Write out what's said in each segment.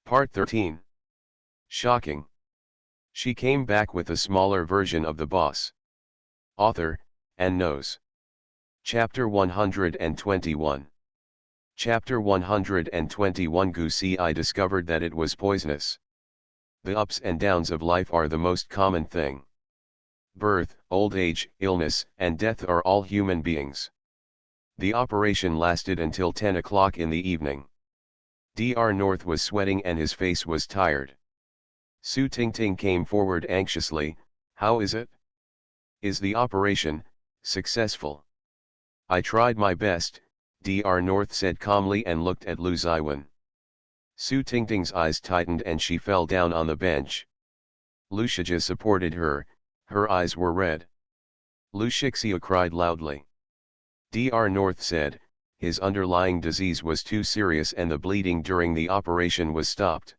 Part 13. Shocking. She came back with a smaller version of the boss. Author, and knows. Chapter 121. Chapter 121 Goosey I discovered that it was poisonous. The ups and downs of life are the most common thing. Birth, old age, illness, and death are all human beings. The operation lasted until 10 o'clock in the evening. Dr. North was sweating and his face was tired. Su Tingting came forward anxiously. How is it? Is the operation successful? I tried my best, Dr. North said calmly and looked at Lu Ziwen. Su Tingting's eyes tightened and she fell down on the bench. Lu Shijia supported her eyes were red. Lu Shixia cried loudly. Dr. North said, his underlying disease was too serious and the bleeding during the operation was stopped.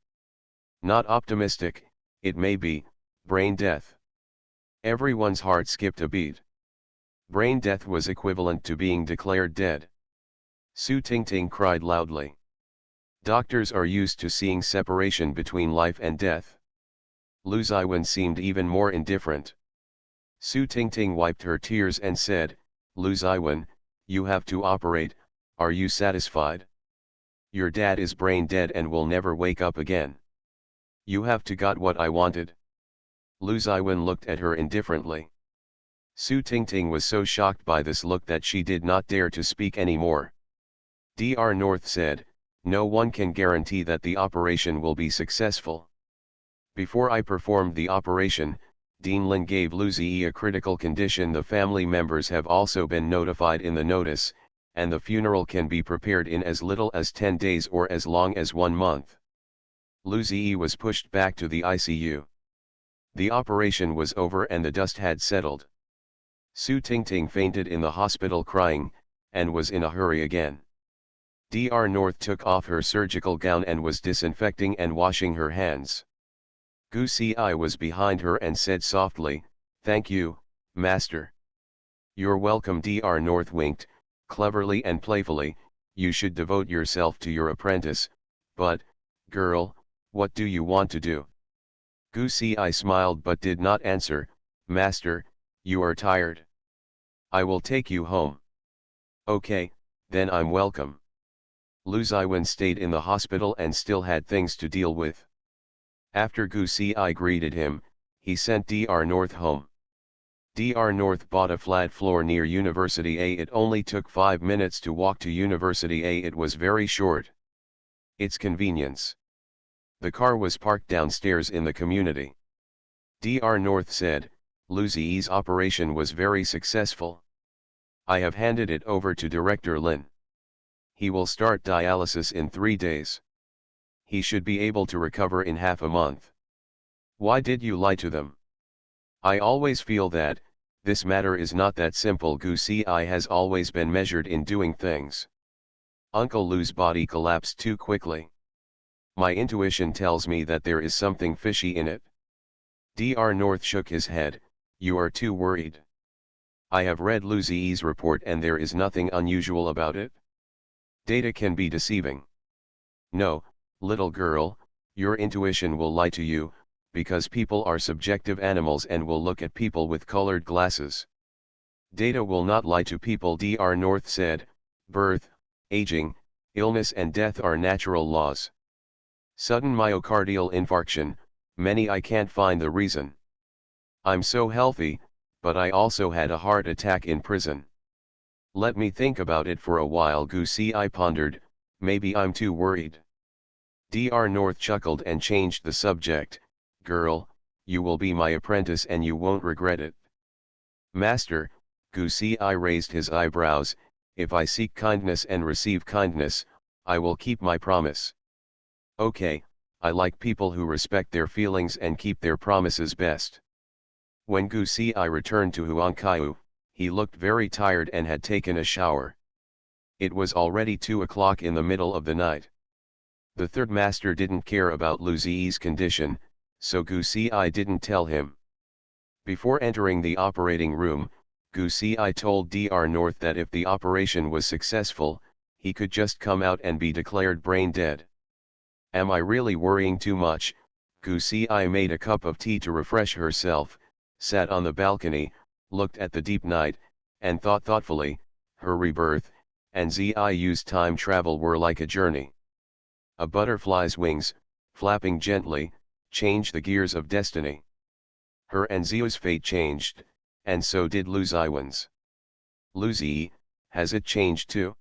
Not optimistic, it may be, brain death. Everyone's heart skipped a beat. Brain death was equivalent to being declared dead. Su Tingting cried loudly. Doctors are used to seeing separation between life and death. Lu Ziwen seemed even more indifferent. Su Tingting wiped her tears and said, Lu Ziwen, you have to operate, are you satisfied? Your dad is brain dead and will never wake up again. You have to got what I wanted. Lu Ziwen looked at her indifferently. Su Tingting was so shocked by this look that she did not dare to speak anymore. Dr. North said, no one can guarantee that the operation will be successful. Before I performed the operation, Dean Lin gave Lu Ziyi a critical condition. The family members have also been notified in the notice, and the funeral can be prepared in as little as 10 days or as long as 1 month. Lu Ziyi was pushed back to the ICU. The operation was over and the dust had settled. Su Tingting fainted in the hospital crying, and was in a hurry again. Dr. North took off her surgical gown and was disinfecting and washing her hands. Goosey I was behind her and said softly, thank you, Master. You're welcome. Dr. North winked, cleverly and playfully, you should devote yourself to your apprentice, but, girl, what do you want to do? Goosey I smiled but did not answer. Master, you are tired. I will take you home. Okay, then I'm welcome. Lu Ziwen stayed in the hospital and still had things to deal with. After Goosey I greeted him, he sent Dr. North home. Dr. North bought a flat floor near University A. It only took 5 minutes to walk to University A. It was very short. It's convenience. The car was parked downstairs in the community. Dr. North said, Lu Ziyi's operation was very successful. I have handed it over to Director Lin. He will start dialysis in 3 days. He should be able to recover in half a month. Why did you lie to them? I always feel that, this matter is not that simple. Goosey I has always been measured in doing things. Uncle Lu's body collapsed too quickly. My intuition tells me that there is something fishy in it. Dr. North shook his head, you are too worried. I have read Lu Ziyi's report and there is nothing unusual about it. Data can be deceiving. No, little girl, your intuition will lie to you, because people are subjective animals and will look at people with colored glasses. Data will not lie to people. Dr. North said, birth, aging, illness and death are natural laws. Sudden myocardial infarction, many I can't find the reason. I'm so healthy, but I also had a heart attack in prison. Let me think about it for a while. Goosey I pondered, maybe I'm too worried. Dr. North chuckled and changed the subject, girl, you will be my apprentice and you won't regret it. Master, Goosey I raised his eyebrows, if I seek kindness and receive kindness, I will keep my promise. Okay, I like people who respect their feelings and keep their promises best. When Goosey I returned to Huanqiu, he looked very tired and had taken a shower. It was already 2 o'clock in the middle of the night. The third master didn't care about Lu Ziyi's condition, so Goosey I didn't tell him. Before entering the operating room, Goosey I told Dr. North that if the operation was successful, he could just come out and be declared brain dead. Am I really worrying too much? Goosey Eye made a cup of tea to refresh herself, sat on the balcony, looked at the deep night, and thought thoughtfully. Her rebirth, and Ziu's time travel were like a journey. A butterfly's wings, flapping gently, changed the gears of destiny. Her and Ziu's fate changed, and so did Lu Ziwen's. Lu Zi, has it changed too?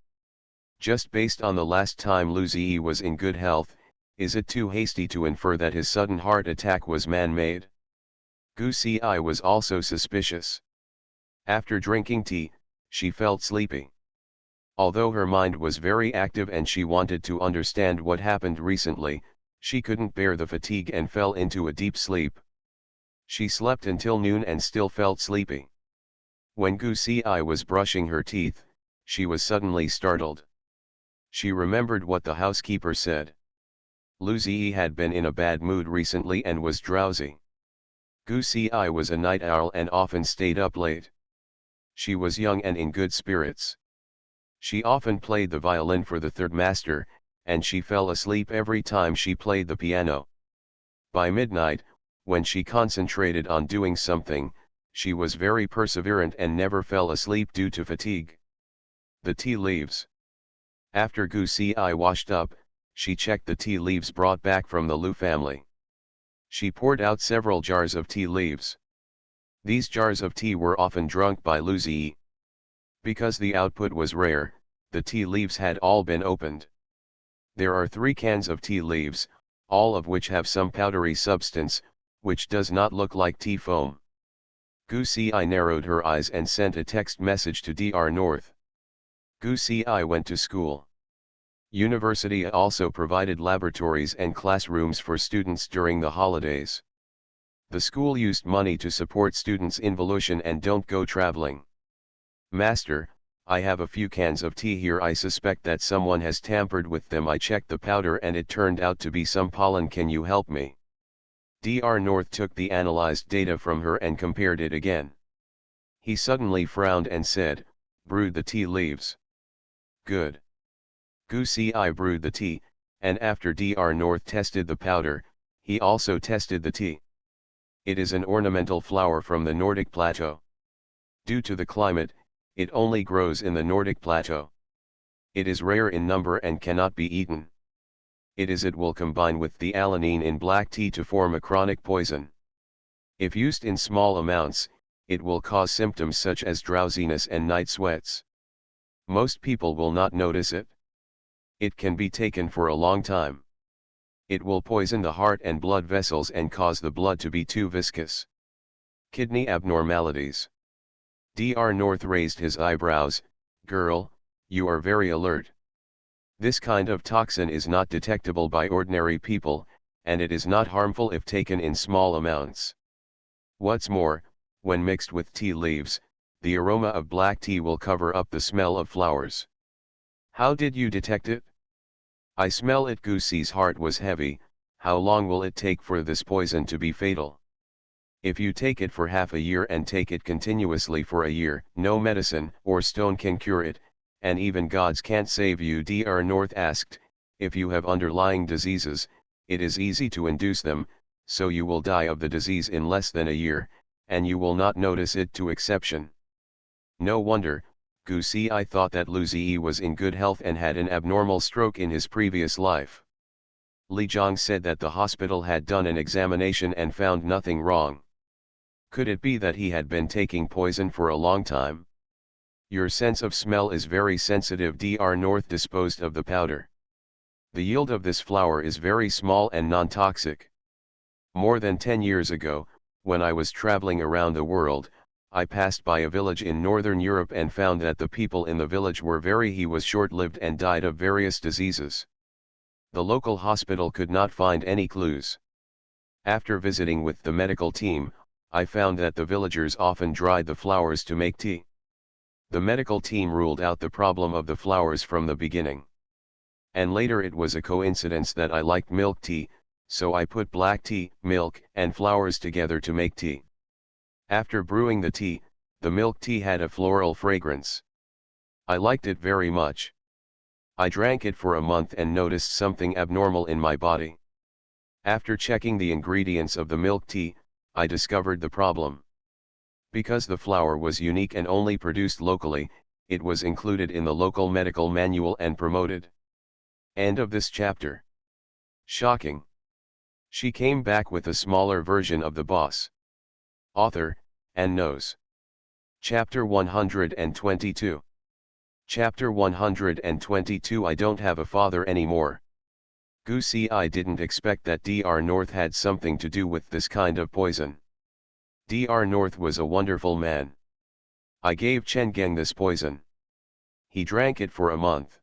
Just based on the last time Lu Zi was in good health, is it too hasty to infer that his sudden heart attack was man-made? Goosey Eye was also suspicious. After drinking tea, she felt sleepy. Although her mind was very active and she wanted to understand what happened recently, she couldn't bear the fatigue and fell into a deep sleep. She slept until noon and still felt sleepy. When Goosey Eye was brushing her teeth, she was suddenly startled. She remembered what the housekeeper said. Lu Zi had been in a bad mood recently and was drowsy. Goosey Eye was a night owl and often stayed up late. She was young and in good spirits. She often played the violin for the third master, and she fell asleep every time she played the piano. By midnight, when she concentrated on doing something, she was very perseverant and never fell asleep due to fatigue. The tea leaves. After Goosey Eye washed up, she checked the tea leaves brought back from the Lu family. She poured out several jars of tea leaves. These jars of tea were often drunk by Lu Zi. Because the output was rare, the tea leaves had all been opened. There are 3 cans of tea leaves, all of which have some powdery substance, which does not look like tea foam. Goosey Eye narrowed her eyes and sent a text message to Dr. North. Goosey Eye went to school. University also provided laboratories and classrooms for students during the holidays. The school used money to support students' involution and don't go traveling. Master, I have a few cans of tea here. I suspect that someone has tampered with them. I checked the powder and it turned out to be some pollen. Can you help me? Dr. North took the analyzed data from her and compared it again. He suddenly frowned and said, brewed the tea leaves. Good. Goosey Eye brewed the tea, and after Dr. North tested the powder, he also tested the tea. It is an ornamental flower from the Nordic plateau. Due to the climate, it only grows in the Nordic plateau. It is rare in number and cannot be eaten. It will combine with the alanine in black tea to form a chronic poison. If used in small amounts, it will cause symptoms such as drowsiness and night sweats. Most people will not notice it. It can be taken for a long time. It will poison the heart and blood vessels and cause the blood to be too viscous. Kidney abnormalities. Dr. North raised his eyebrows. Girl, you are very alert. This kind of toxin is not detectable by ordinary people, and it is not harmful if taken in small amounts. What's more, when mixed with tea leaves, the aroma of black tea will cover up the smell of flowers. How did you detect it? I smell it. Goosey's heart was heavy. How long will it take for this poison to be fatal? If you take it for half a year and take it continuously for a year, no medicine or stone can cure it, and even gods can't save you. Dr. North asked, if you have underlying diseases, it is easy to induce them, so you will die of the disease in less than a year, and you will not notice it. To exception. No wonder, Goosey Eye thought that Lu Zi was in good health and had an abnormal stroke in his previous life. Li Zhang said that the hospital had done an examination and found nothing wrong. Could it be that he had been taking poison for a long time? Your sense of smell is very sensitive. Dr. North disposed of the powder. The yield of this flower is very small and non-toxic. More than 10 years ago, when I was traveling around the world, I passed by a village in Northern Europe and found that the people in the village were he was short-lived and died of various diseases. The local hospital could not find any clues. After visiting with the medical team, I found that the villagers often dried the flowers to make tea. The medical team ruled out the problem of the flowers from the beginning. And later it was a coincidence that I liked milk tea, so I put black tea, milk, and flowers together to make tea. After brewing the tea, the milk tea had a floral fragrance. I liked it very much. I drank it for a month and noticed something abnormal in my body. After checking the ingredients of the milk tea, I discovered the problem. Because the flower was unique and only produced locally, it was included in the local medical manual and promoted. End of this chapter. Shocking. She came back with a smaller version of the boss. Author, and knows. Chapter 122. Chapter 122 I don't have a father anymore. Goosey I didn't expect that Dr. North had something to do with this kind of poison. Dr. North was a wonderful man. I gave Chen Geng this poison. He drank it for a month.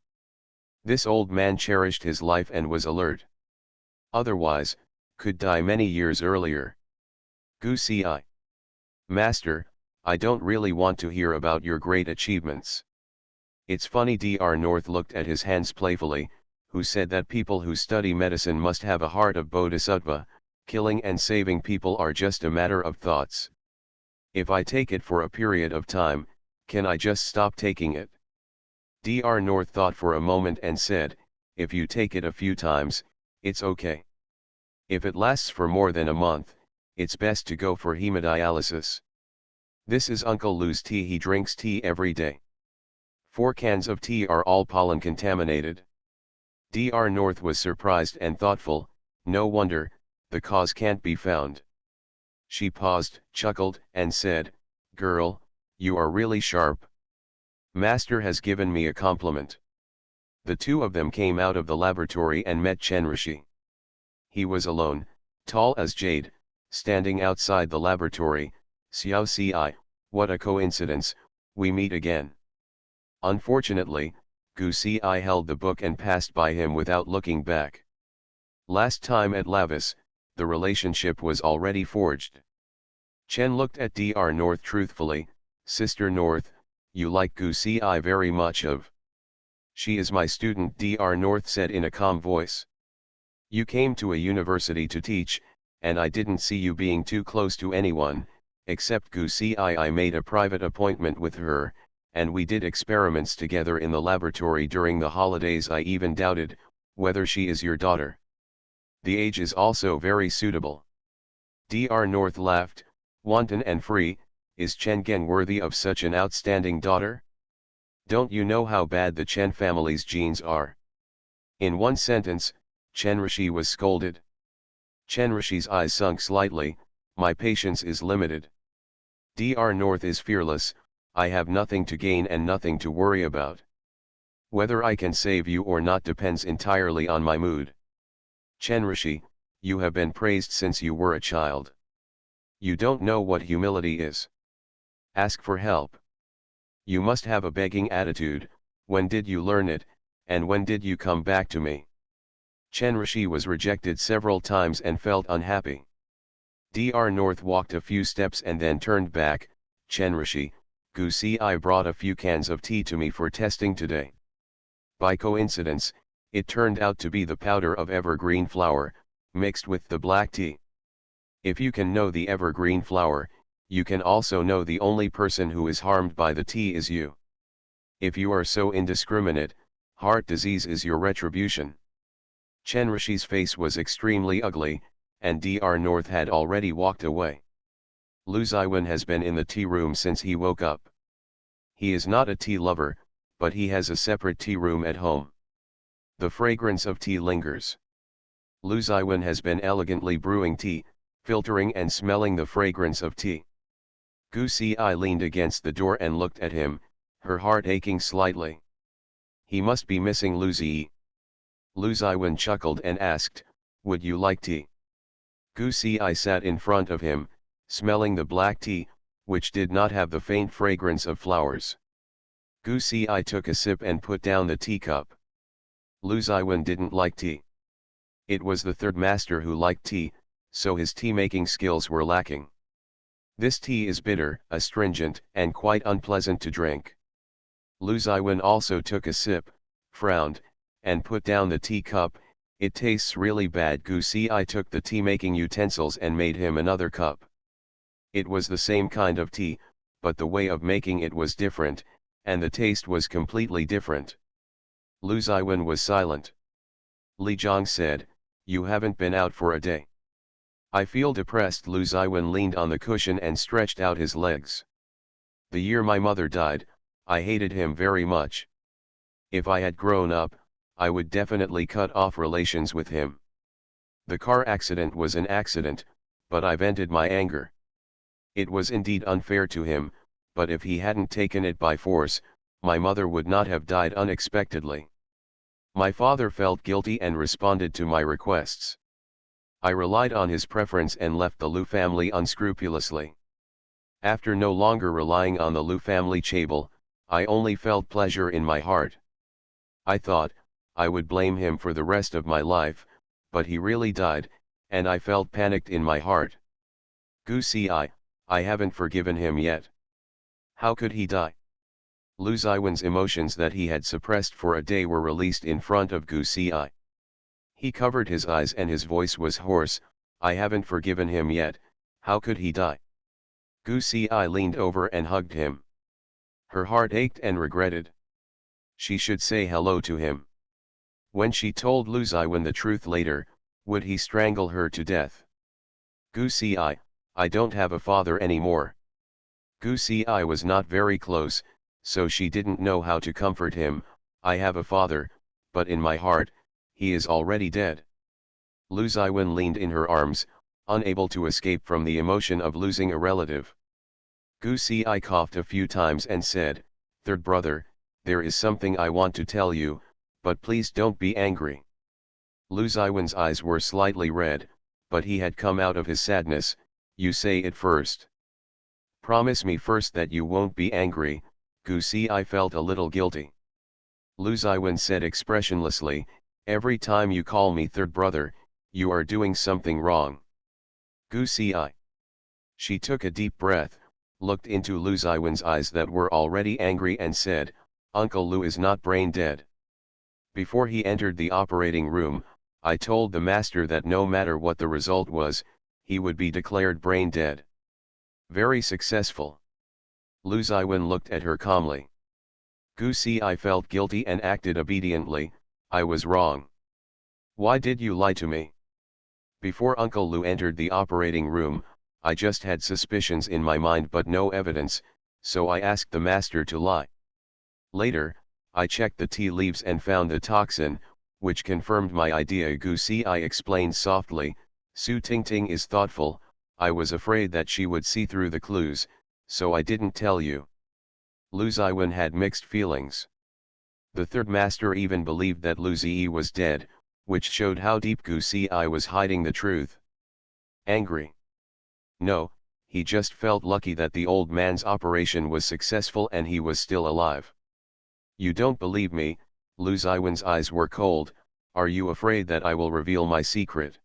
This old man cherished his life and was alert. Otherwise, could die many years earlier. Goosey I. Master, I don't really want to hear about your great achievements. It's funny. Dr. North looked at his hands playfully, who said that people who study medicine must have a heart of bodhisattva, killing and saving people are just a matter of thoughts. If I take it for a period of time, can I just stop taking it? Dr. North thought for a moment and said, if you take it a few times, it's okay. If it lasts for more than a month, it's best to go for hemodialysis. This is Uncle Lou's tea. He drinks tea every day. 4 cans of tea are all pollen contaminated. Dr. North was surprised and thoughtful. No wonder, the cause can't be found. She paused, chuckled, and said, girl, you are really sharp. Master has given me a compliment. The two of them came out of the laboratory and met Chenrishi. He was alone, tall as jade, standing outside the laboratory. Xiao Ci, what a coincidence, we meet again. Unfortunately, Goosey held the book and passed by him without looking back. Last time at Lavis, the relationship was already forged. Chen looked at Dr. North truthfully. Sister North, you like Goosey very much of. She is my student, Dr. North said in a calm voice. You came to a university to teach, and I didn't see you being too close to anyone, except Goosey. I made a private appointment with her, and we did experiments together in the laboratory during the holidays. I even doubted whether she is your daughter. The age is also very suitable. Dr. North laughed, wanton and free. Is Chen Geng worthy of such an outstanding daughter? Don't you know how bad the Chen family's genes are? In one sentence, Chenrishi was scolded. Chenrishi's eyes sunk slightly. My patience is limited. Dr. North is fearless. I have nothing to gain and nothing to worry about. Whether I can save you or not depends entirely on my mood. Chenrishi, you have been praised since you were a child. You don't know what humility is. Ask for help. You must have a begging attitude. When did you learn it, and when did you come back to me? Chenrishi was rejected several times and felt unhappy. Dr. North walked a few steps and then turned back. Chenrishi, Goosey brought a few cans of tea to me for testing today. By coincidence, it turned out to be the powder of evergreen flower, mixed with the black tea. If you can know the evergreen flower, you can also know the only person who is harmed by the tea is you. If you are so indiscriminate, heart disease is your retribution. Chenrishi's face was extremely ugly, and Dr. North had already walked away. Lu Ziwen has been in the tea room since he woke up. He is not a tea lover, but he has a separate tea room at home. The fragrance of tea lingers. Lu Ziwen has been elegantly brewing tea, filtering and smelling the fragrance of tea. Goosey leaned against the door and looked at him, her heart aching slightly. He must be missing Lu Ziyi. Lu Ziwen chuckled and asked, would you like tea? Goosey sat in front of him, smelling the black tea, which did not have the faint fragrance of flowers. Goosey took a sip and put down the teacup. Lu Ziwen didn't like tea. It was the third master who liked tea, so his tea-making skills were lacking. This tea is bitter, astringent, and quite unpleasant to drink. Lu Ziwen also took a sip, frowned, and put down the teacup. It tastes really bad. Goosey took the tea-making utensils and made him another cup. It was the same kind of tea, but the way of making it was different, and the taste was completely different. Lu Ziwen was silent. Li Zhang said, "You haven't been out for a day." "I feel depressed." Lu Ziwen leaned on the cushion and stretched out his legs. "The year my mother died, I hated him very much. If I had grown up, I would definitely cut off relations with him. The car accident was an accident, but I vented my anger. It was indeed unfair to him, but if he hadn't taken it by force, my mother would not have died unexpectedly. My father felt guilty and responded to my requests. I relied on his preference and left the Lu family unscrupulously. After no longer relying on the Lu family chaebol, I only felt pleasure in my heart. I thought, I would blame him for the rest of my life, but he really died, and I felt panicked in my heart. Gu Si, I haven't forgiven him yet. How could he die?" Lu Ziwen's emotions that he had suppressed for a day were released in front of Gu Si. He covered his eyes and his voice was hoarse. "I haven't forgiven him yet, how could he die?" Gu Si leaned over and hugged him. Her heart ached and regretted. She should say hello to him. When she told Lu Ziwen the truth later, would he strangle her to death? Gu Si, I don't have a father anymore. Gu Si was not very close, so she didn't know how to comfort him. "I have a father, but in my heart, he is already dead." Lu Ziwen leaned in her arms, unable to escape from the emotion of losing a relative. Gu Si coughed a few times and said, "Third brother, there is something I want to tell you, but please don't be angry." Lu Ziwen's eyes were slightly red, but he had come out of his sadness. "You say it first." "Promise me first that you won't be angry." Gu Si felt a little guilty. Lu Ziwen said expressionlessly, "Every time you call me third brother, you are doing something wrong." Gu Si. She took a deep breath, looked into Lu Ziwen's eyes that were already angry and said, "Uncle Lu is not brain dead. Before he entered the operating room, I told the master that no matter what the result was, he would be declared brain dead." "Very successful." Lu Ziwen looked at her calmly. Gu Si felt guilty and acted obediently. "I was wrong. Why did you lie to me?" "Before Uncle Lu entered the operating room, I just had suspicions in my mind but no evidence, so I asked the master to lie. Later, I checked the tea leaves and found the toxin, which confirmed my idea." Gu Si explained softly. "Su Tingting is thoughtful. I was afraid that she would see through the clues, so I didn't tell you." Lu Ziwen had mixed feelings. The third master even believed that Lu Ziyi was dead, which showed how deep Gu Si was hiding the truth. Angry? No, he just felt lucky that the old man's operation was successful and he was still alive. "You don't believe me?" Lu Ziwen's eyes were cold. "Are you afraid that I will reveal my secret?"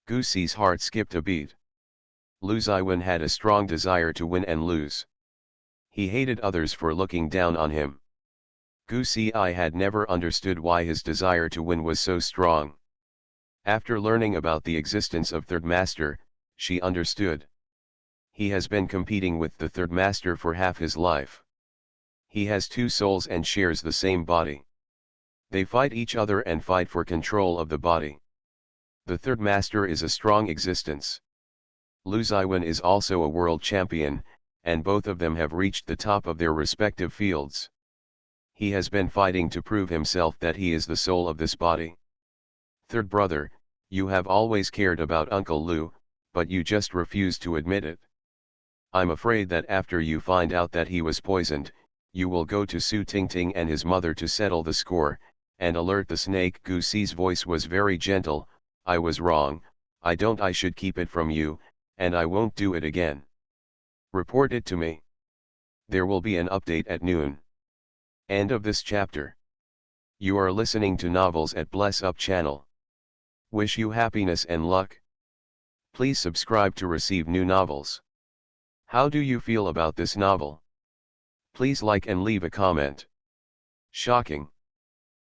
Gu Si's heart skipped a beat. Lu Ziwen had a strong desire to win and lose. He hated others for looking down on him. Gu Si had never understood why his desire to win was so strong. After learning about the existence of Third Master, she understood. He has been competing with the Third Master for half his life. He has two souls and shares the same body. They fight each other and fight for control of the body. The Third Master is a strong existence. Lu Ziwen is also a world champion, and both of them have reached the top of their respective fields. He has been fighting to prove himself that he is the soul of this body. Third brother, you have always cared about Uncle Lu, but you just refuse to admit it. I'm afraid that after you find out that he was poisoned, you will go to Su Tingting and his mother to settle the score, and alert the snake." Gu Si's voice was very gentle. "I was wrong, I should keep it from you, and I won't do it again. Report it to me. There will be an update at noon." End of this chapter. You are listening to Novels at Bless Up channel. Wish you happiness and luck. Please subscribe to receive new novels. How do you feel about this novel? Please like and leave a comment. Shocking.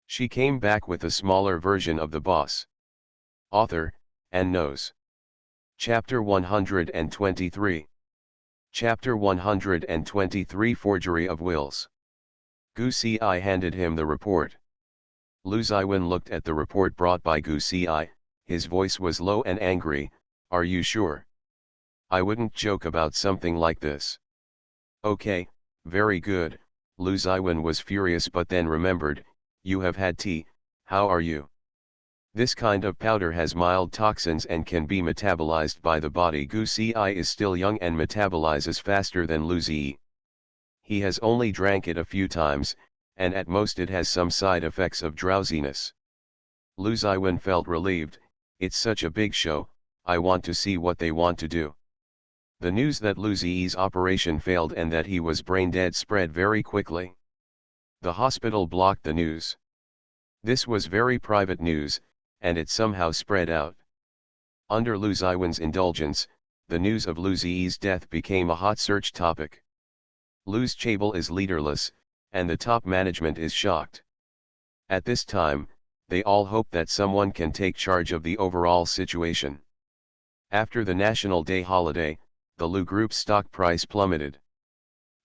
She came back with a smaller version of the boss. Author, and knows. Chapter 123. Chapter 123 Forgery of Wills. Gu Si handed him the report. Lu Ziwen looked at the report brought by Gu Ci, his voice was low and angry. Are you sure? I wouldn't joke about something like this. Okay, very good, Lu Ziwen was furious but then remembered, you have had tea, how are you? This kind of powder has mild toxins and can be metabolized by the body. Gu Ci is still young and metabolizes faster than Lu Zi. He has only drank it a few times, and at most it has some side effects of drowsiness. Lu Ziwen felt relieved, it's such a big show, I want to see what they want to do. The news that Lu Zi's operation failed and that he was brain dead spread very quickly. The hospital blocked the news. This was very private news, and it somehow spread out. Under Lu Ziwen's indulgence, the news of Lu Zi's death became a hot search topic. Lu's chaebol is leaderless, and the top management is shocked. At this time, they all hope that someone can take charge of the overall situation. After the National Day holiday, the Lu Group's stock price plummeted.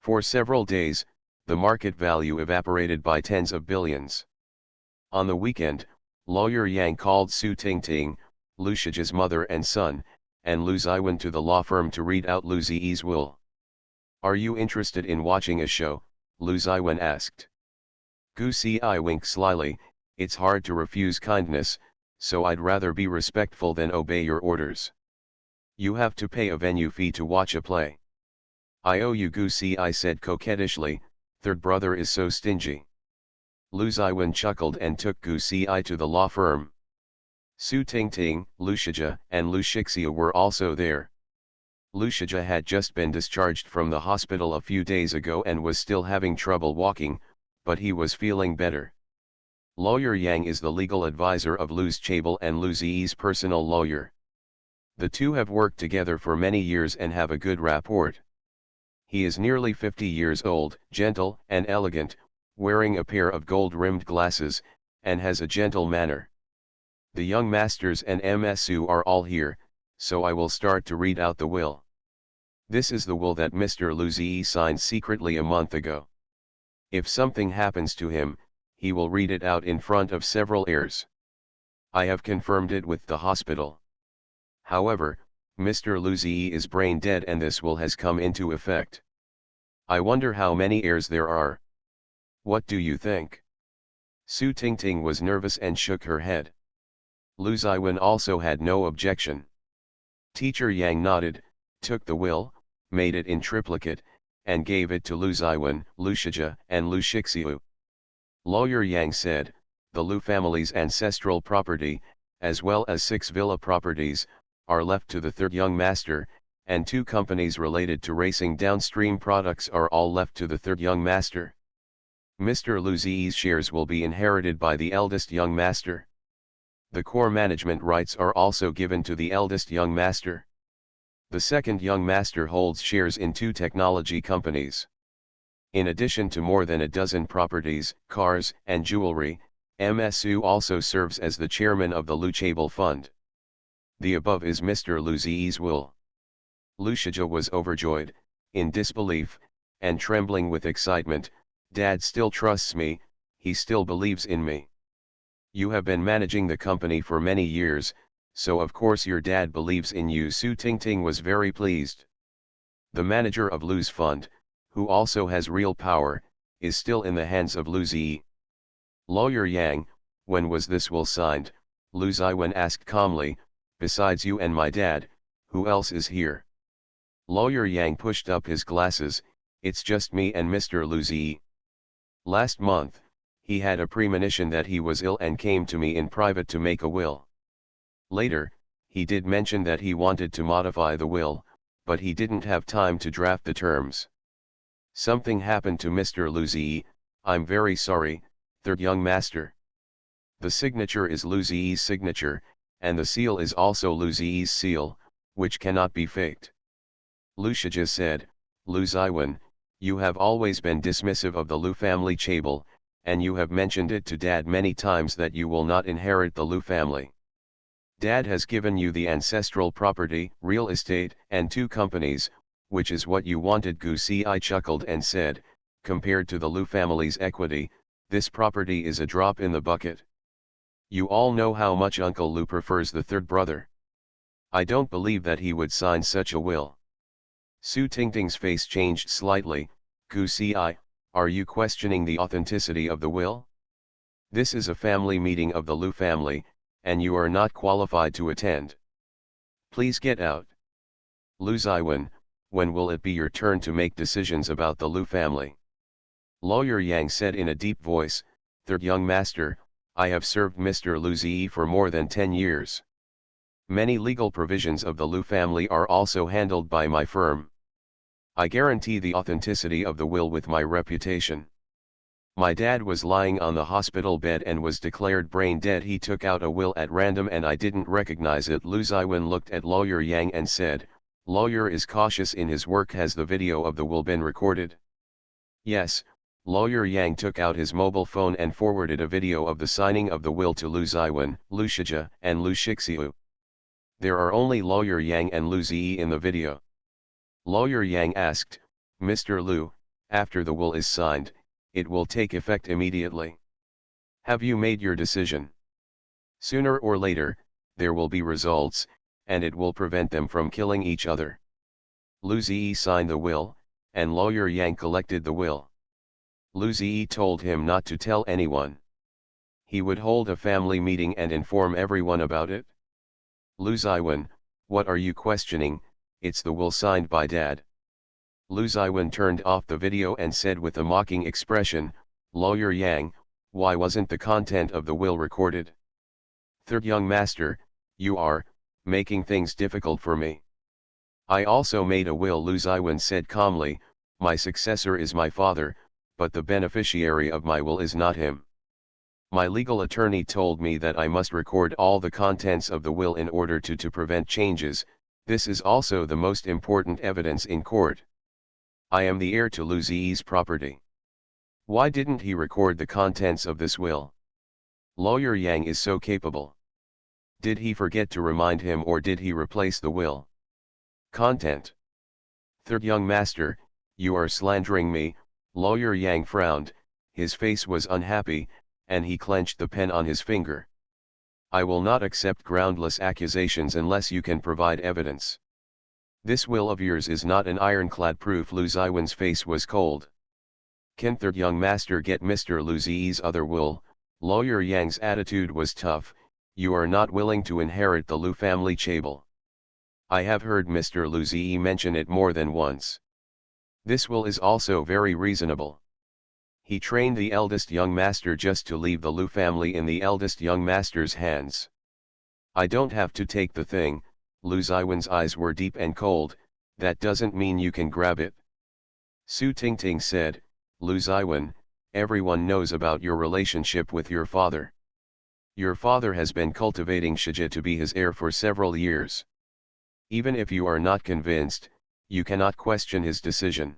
For several days, the market value evaporated by tens of billions. On the weekend, lawyer Yang called Su Tingting, Lu Shijia's mother and son, and Lu Ziwen to the law firm to read out Lu Zi's will. Are you interested in watching a show? Lu Ziwen asked. Gu Ci winked slyly, it's hard to refuse kindness, so I'd rather be respectful than obey your orders. You have to pay a venue fee to watch a play. I owe you, Gu Ci said coquettishly, third brother is so stingy. Lu Ziwen chuckled and took Gu Ci to the law firm. Su Tingting, Lu Shijia, and Lu Shixia were also there. Lu Shijia had just been discharged from the hospital a few days ago and was still having trouble walking, but he was feeling better. Lawyer Yang is the legal advisor of Lu's chaebol and Lu Zi's personal lawyer. The two have worked together for many years and have a good rapport. He is nearly 50 years old, gentle and elegant, wearing a pair of gold-rimmed glasses, and has a gentle manner. The young masters and MSU are all here, so I will start to read out the will. This is the will that Mr. Lu Zi signed secretly a month ago. If something happens to him, he will read it out in front of several heirs. I have confirmed it with the hospital. However, Mr. Lu Zi is brain dead and this will has come into effect. I wonder how many heirs there are. What do you think? Su Tingting was nervous and shook her head. Lu Ziwen also had no objection. Teacher Yang nodded, took the will, made it in triplicate, and gave it to Lu Ziwen, Lu Shijia, and Lu Shixiu. Lawyer Yang said, the Lu family's ancestral property, as well as 6 villa properties, are left to the third young master, and 2 companies related to racing downstream products are all left to the third young master. Mr. Lu Zi's shares will be inherited by the eldest young master. The core management rights are also given to the eldest young master. The second young master holds shares in 2 technology companies. In addition to more than a dozen properties, cars, and jewelry, MSU also serves as the chairman of the Lu Chaebol Fund. The above is Mr. Lu Zi's will. Lu Shijia was overjoyed, in disbelief, and trembling with excitement. Dad still trusts me, he still believes in me. You have been managing the company for many years, so of course your dad believes in you. Su Tingting was very pleased. The manager of Lu's fund, who also has real power, is still in the hands of Lu Zi. Lawyer Yang, when was this will signed? Lu Ziwen asked calmly, besides you and my dad, who else is here? Lawyer Yang pushed up his glasses, it's just me and Mr. Lu Zi. Last month, he had a premonition that he was ill and came to me in private to make a will. Later, he did mention that he wanted to modify the will, but he didn't have time to draft the terms. Something happened to Mr. Lu Zi, I'm very sorry, third young master. The signature is Lu Zi's signature, and the seal is also Lu Zi's seal, which cannot be faked. Lu Shijia said, Lu Ziwen, you have always been dismissive of the Lu family chaebol, and you have mentioned it to Dad many times that you will not inherit the Lu family. Dad has given you the ancestral property, real estate, and 2 companies, which is what you wanted. Gu Ci chuckled and said, compared to the Lu family's equity, this property is a drop in the bucket. You all know how much Uncle Lou prefers the third brother. I don't believe that he would sign such a will. Su Tingting's face changed slightly. Gu Si, are you questioning the authenticity of the will? This is a family meeting of the Lu family, and you are not qualified to attend. Please get out. Lu Ziwen, when will it be your turn to make decisions about the Lu family? Lawyer Yang said in a deep voice, Third young master, I have served Mr. Lu Ziyi for more than 10 years. Many legal provisions of the Lu family are also handled by my firm. I guarantee the authenticity of the will with my reputation. My dad was lying on the hospital bed and was declared brain dead. He took out a will at random and I didn't recognize it. Lu Ziwen looked at Lawyer Yang and said, Lawyer is cautious in his work. Has the video of the will been recorded? Yes, Lawyer Yang took out his mobile phone and forwarded a video of the signing of the will to Lu Ziwen, Lu Shijia, and Lu Shixiu. There are only Lawyer Yang and Lu Ziyi in the video. Lawyer Yang asked, Mr. Lu, after the will is signed, it will take effect immediately. Have you made your decision? Sooner or later, there will be results, and it will prevent them from killing each other. Lu Ziyi signed the will, and Lawyer Yang collected the will. Lu Ziyi told him not to tell anyone. He would hold a family meeting and inform everyone about it. Lu Ziwen, what are you questioning? It's the will signed by Dad. Lu Ziwen turned off the video and said with a mocking expression, Lawyer Yang, why wasn't the content of the will recorded? Third young master, you are making things difficult for me. I also made a will. Lu Ziwen said calmly, my successor is my father, but the beneficiary of my will is not him. My legal attorney told me that I must record all the contents of the will in order to prevent changes. This is also the most important evidence in court. I am the heir to Lu Ziyi's property. Why didn't he record the contents of this will? Lawyer Yang is so capable. Did he forget to remind him or did he replace the will? Content. Third young master, you are slandering me. Lawyer Yang frowned, his face was unhappy, and he clenched the pen on his finger. I will not accept groundless accusations unless you can provide evidence. This will of yours is not an ironclad proof. Lu Ziwen's face was cold. Can third young master get Mr. Lu Ziyi's other will? Lawyer Yang's attitude was tough. You are not willing to inherit the Lu family chabal. I have heard Mr. Lu Ziyi mention it more than once. This will is also very reasonable. He trained the eldest young master just to leave the Lu family in the eldest young master's hands. I don't have to take the thing. Lu Ziwen's eyes were deep and cold. That doesn't mean you can grab it. Su Tingting said, Lu Ziwen, everyone knows about your relationship with your father. Your father has been cultivating Shijia to be his heir for several years. Even if you are not convinced, you cannot question his decision.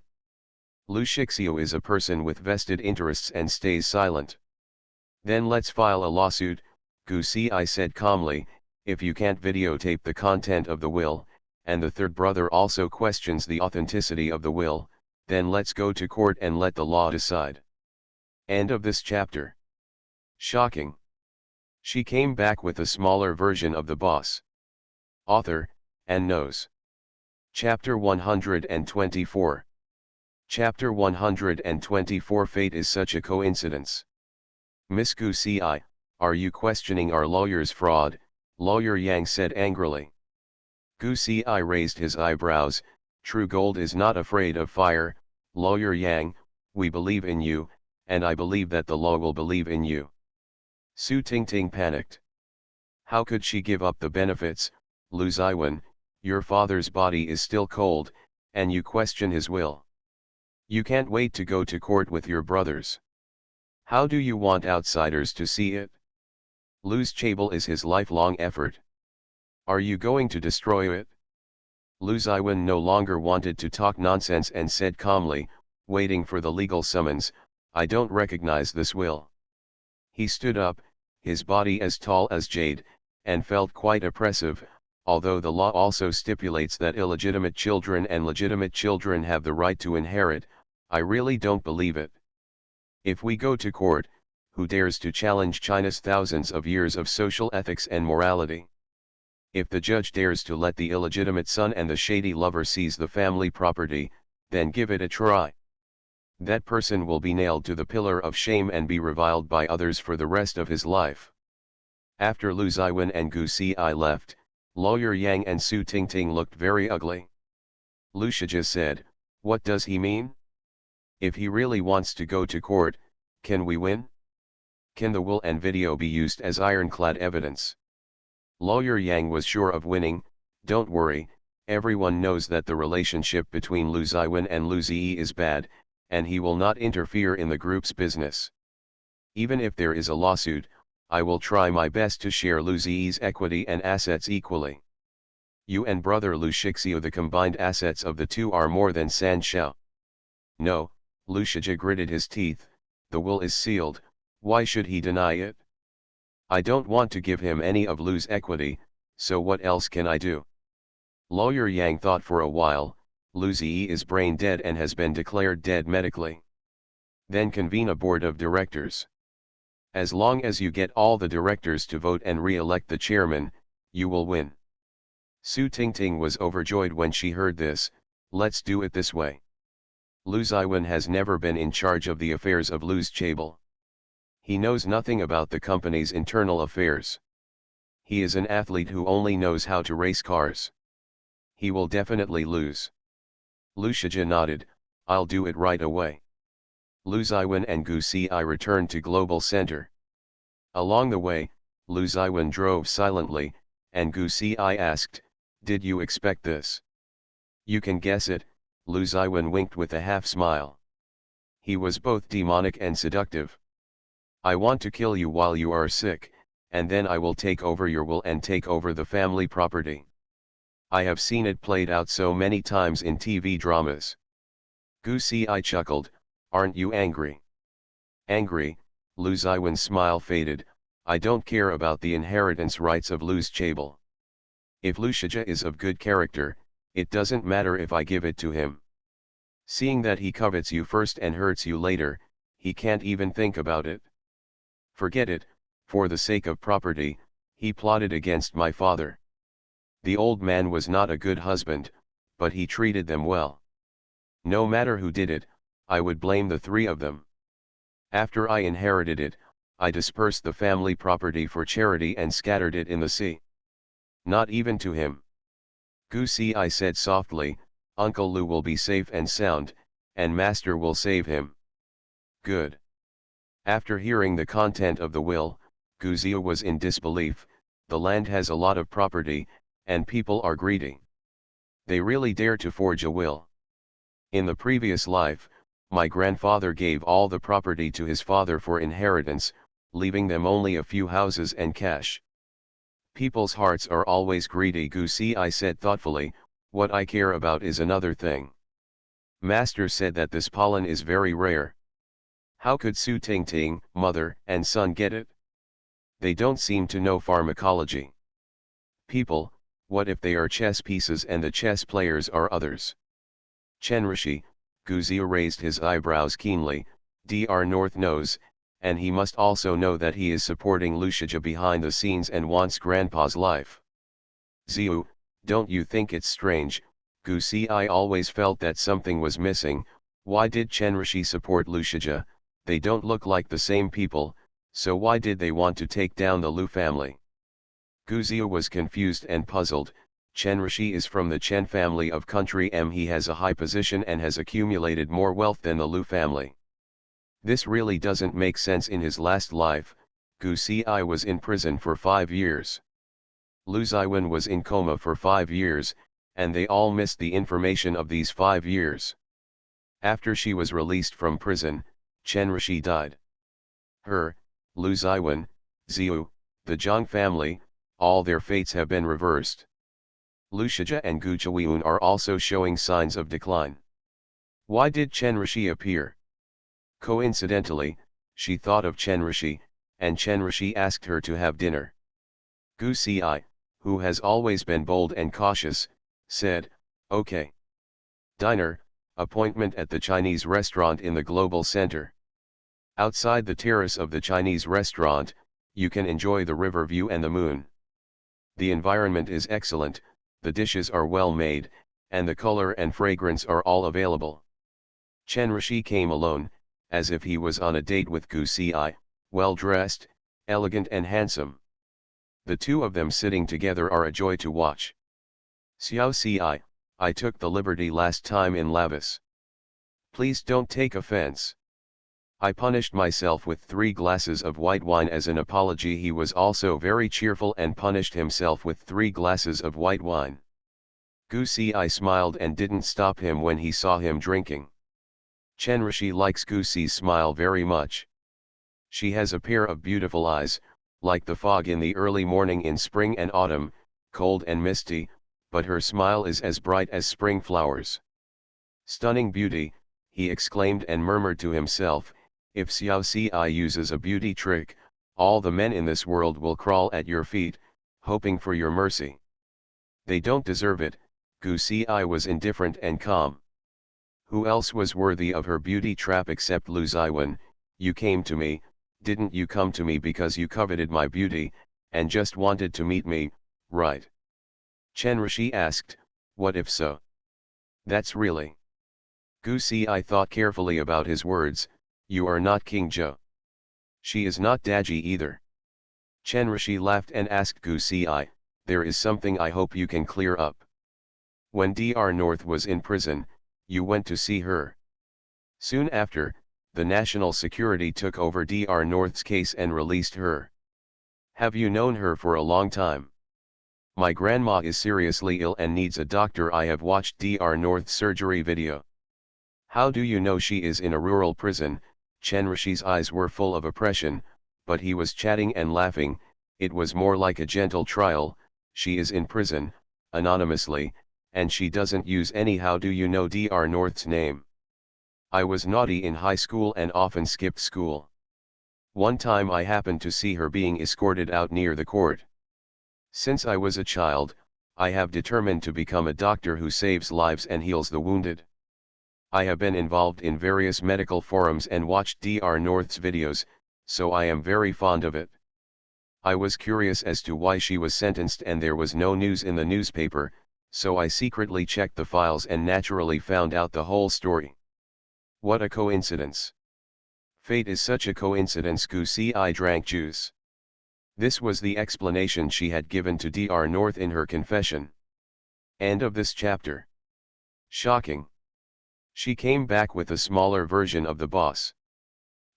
Lu Shixiu is a person with vested interests and stays silent. Then let's file a lawsuit, Gu Si said calmly. If you can't videotape the content of the will, and the third brother also questions the authenticity of the will, then let's go to court and let the law decide. End of this chapter. Shocking. She came back with a smaller version of the boss. Author, and knows. Chapter 124. Chapter 124. Fate is such a coincidence. Miss Gu Si, are you questioning our lawyer's fraud? Lawyer Yang said angrily. Gu Si raised his eyebrows. True gold is not afraid of fire. Lawyer Yang, we believe in you, and I believe that the law will believe in you. Su Tingting panicked. How could she give up the benefits? Lu Ziwen, your father's body is still cold, and you question his will. You can't wait to go to court with your brothers. How do you want outsiders to see it? Lu's chabal is his lifelong effort. Are you going to destroy it? Lu Ziwen no longer wanted to talk nonsense and said calmly, waiting for the legal summons, I don't recognize this will. He stood up, his body as tall as jade, and felt quite oppressive, although the law also stipulates that illegitimate children and legitimate children have the right to inherit. I really don't believe it. If we go to court, who dares to challenge China's thousands of years of social ethics and morality. If the judge dares to let the illegitimate son and the shady lover seize the family property, then give it a try. That person will be nailed to the pillar of shame and be reviled by others for the rest of his life. After Lu Ziwen and Gu Xi left, Lawyer Yang and Su Tingting looked very ugly. Lu Shijia said, "What does he mean? If he really wants to go to court, can we win? Can the will and video be used as ironclad evidence?" Lawyer Yang was sure of winning. "Don't worry, everyone knows that the relationship between Lu Ziwen and Lu Ziyi is bad, and he will not interfere in the group's business. Even if there is a lawsuit, I will try my best to share Lu Ziyi's equity and assets equally. You and brother Lu Shixiu, the combined assets of the two are more than San Shao." "No," Lu Shijia gritted his teeth, "the will is sealed, why should he deny it? I don't want to give him any of Lu's equity, so what else can I do?" Lawyer Yang thought for a while. "Lu Ziyi is brain dead and has been declared dead medically. Then convene a board of directors. As long as you get all the directors to vote and re-elect the chairman, you will win." Su Tingting was overjoyed when she heard this. "Let's do it this way. Lu Ziwen has never been in charge of the affairs of Lu's Chable. He knows nothing about the company's internal affairs. He is an athlete who only knows how to race cars. He will definitely lose." Lu Shijia nodded, "I'll do it right away." Lu Ziwen and Gu Xi returned to Global Center. Along the way, Lu Ziwen drove silently, and Gu Xi asked, "Did you expect this?" "You can guess it," Lu Ziwen winked with a half smile. "He was both demonic and seductive. I want to kill you while you are sick, and then I will take over your will and take over the family property. I have seen it played out so many times in TV dramas." Gu Xi chuckled, "Aren't you angry?" "Angry?" Lu Ziwen's smile faded. "I don't care about the inheritance rights of Lu's Chable. If Lu Shijia is of good character, it doesn't matter if I give it to him. Seeing that he covets you first and hurts you later, he can't even think about it. Forget it, for the sake of property, he plotted against my father. The old man was not a good husband, but he treated them well. No matter who did it, I would blame the three of them. After I inherited it, I dispersed the family property for charity and scattered it in the sea. Not even to him." Gu Xi said softly, "Uncle Lu will be safe and sound, and Master will save him." "Good." After hearing the content of the will, Gu Xi was in disbelief. The land has a lot of property, and people are greedy. They really dare to forge a will. In the previous life, my grandfather gave all the property to his father for inheritance, leaving them only a few houses and cash. People's hearts are always greedy. Gu Xi said thoughtfully, "What I care about is another thing. Master said that this pollen is very rare. How could Su Tingting, mother and son get it? They don't seem to know pharmacology. People, what if they are chess pieces and the chess players are others?" "Chen Rishi," Gu Xi raised his eyebrows keenly, "Dr. North knows, and he must also know that he is supporting Lu Shijia behind the scenes and wants grandpa's life. Ziyu, don't you think it's strange? Gu Xi always felt that something was missing. Why did Chen Rishi support Lu Shijia? They don't look like the same people, so why did they want to take down the Lu family?" Gu Xi was confused and puzzled. Chen Rishi is from the Chen family of country M. He has a high position and has accumulated more wealth than the Lu family. This really doesn't make sense. In his last life, Gu Xi was in prison for 5 years. Lu Ziwen was in coma for 5 years, and they all missed the information of these 5 years. After she was released from prison, Chen Rishi died. Her, Lu Ziwen, Ziyu, the Zhang family, all their fates have been reversed. Lu Shijia and Gu Chuiyun are also showing signs of decline. Why did Chen Rishi appear? Coincidentally, she thought of Chen Rishi, and Chen Rishi asked her to have dinner. Gu Xi, who has always been bold and cautious, said, "Okay. Dinner, appointment at the Chinese restaurant in the Global Center." Outside the terrace of the Chinese restaurant, you can enjoy the river view and the moon. The environment is excellent, the dishes are well made, and the color and fragrance are all available. Chen Rishi came alone, as if he was on a date with Gu Ci, well dressed, elegant and handsome. The two of them sitting together are a joy to watch. Xiao Ci, I took the liberty last time in Lavis. Please don't take offense. I punished myself with 3 glasses of white wine as an apology. He was also very cheerful and punished himself with 3 glasses of white wine. Gu Ci smiled and didn't stop him when he saw him drinking. Chen Rishi likes Gu Ci's smile very much. She has a pair of beautiful eyes, like the fog in the early morning in spring and autumn, cold and misty, but her smile is as bright as spring flowers. Stunning beauty, he exclaimed and murmured to himself, if Xiao Ci uses a beauty trick, all the men in this world will crawl at your feet, hoping for your mercy. They don't deserve it. Gu Ci was indifferent and calm. Who else was worthy of her beauty trap except Lu Ziwen? You came to me, didn't you come to me because you coveted my beauty, and just wanted to meet me, right? Chen Rishi asked, what if so? That's really. Gu Ci thought carefully about his words, you are not King Zhou. She is not Daji either. Chen Rishi laughed and asked Gu Ci, there is something I hope you can clear up. When Dr. North was in prison, you went to see her. Soon after, the national security took over Dr. North's case and released her. Have you known her for a long time? My grandma is seriously ill and needs a doctor. I have watched Dr. North's surgery video. How do you know she is in a rural prison? Chen Rishi's eyes were full of oppression, but he was chatting and laughing. It was more like a gentle trial. She is in prison, anonymously, and she doesn't use any. How do you know Dr. North's name? I was naughty in high school and often skipped school. One time I happened to see her being escorted out near the court. Since I was a child, I have determined to become a doctor who saves lives and heals the wounded. I have been involved in various medical forums and watched Dr. North's videos, so I am very fond of it. I was curious as to why she was sentenced and there was no news in the newspaper, so I secretly checked the files and naturally found out the whole story. What a coincidence. Fate is such a coincidence. Gu Ci drank juice. This was the explanation she had given to Dr. North in her confession. End of this chapter. Shocking. She came back with a smaller version of the boss.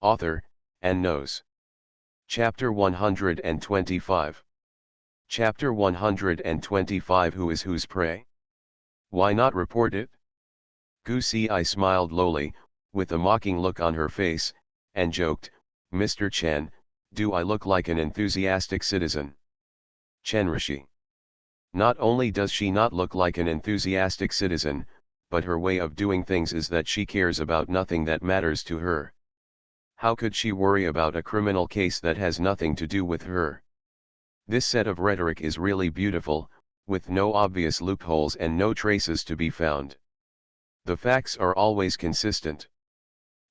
Author, and knows. Chapter 125. Chapter 125. Who is whose prey? Why not report it? Gu Ci smiled lowly, with a mocking look on her face, and joked, Mr. Chen, do I look like an enthusiastic citizen? Chen Rishi. Not only does she not look like an enthusiastic citizen, but her way of doing things is that she cares about nothing that matters to her. How could she worry about a criminal case that has nothing to do with her? This set of rhetoric is really beautiful, with no obvious loopholes and no traces to be found. The facts are always consistent.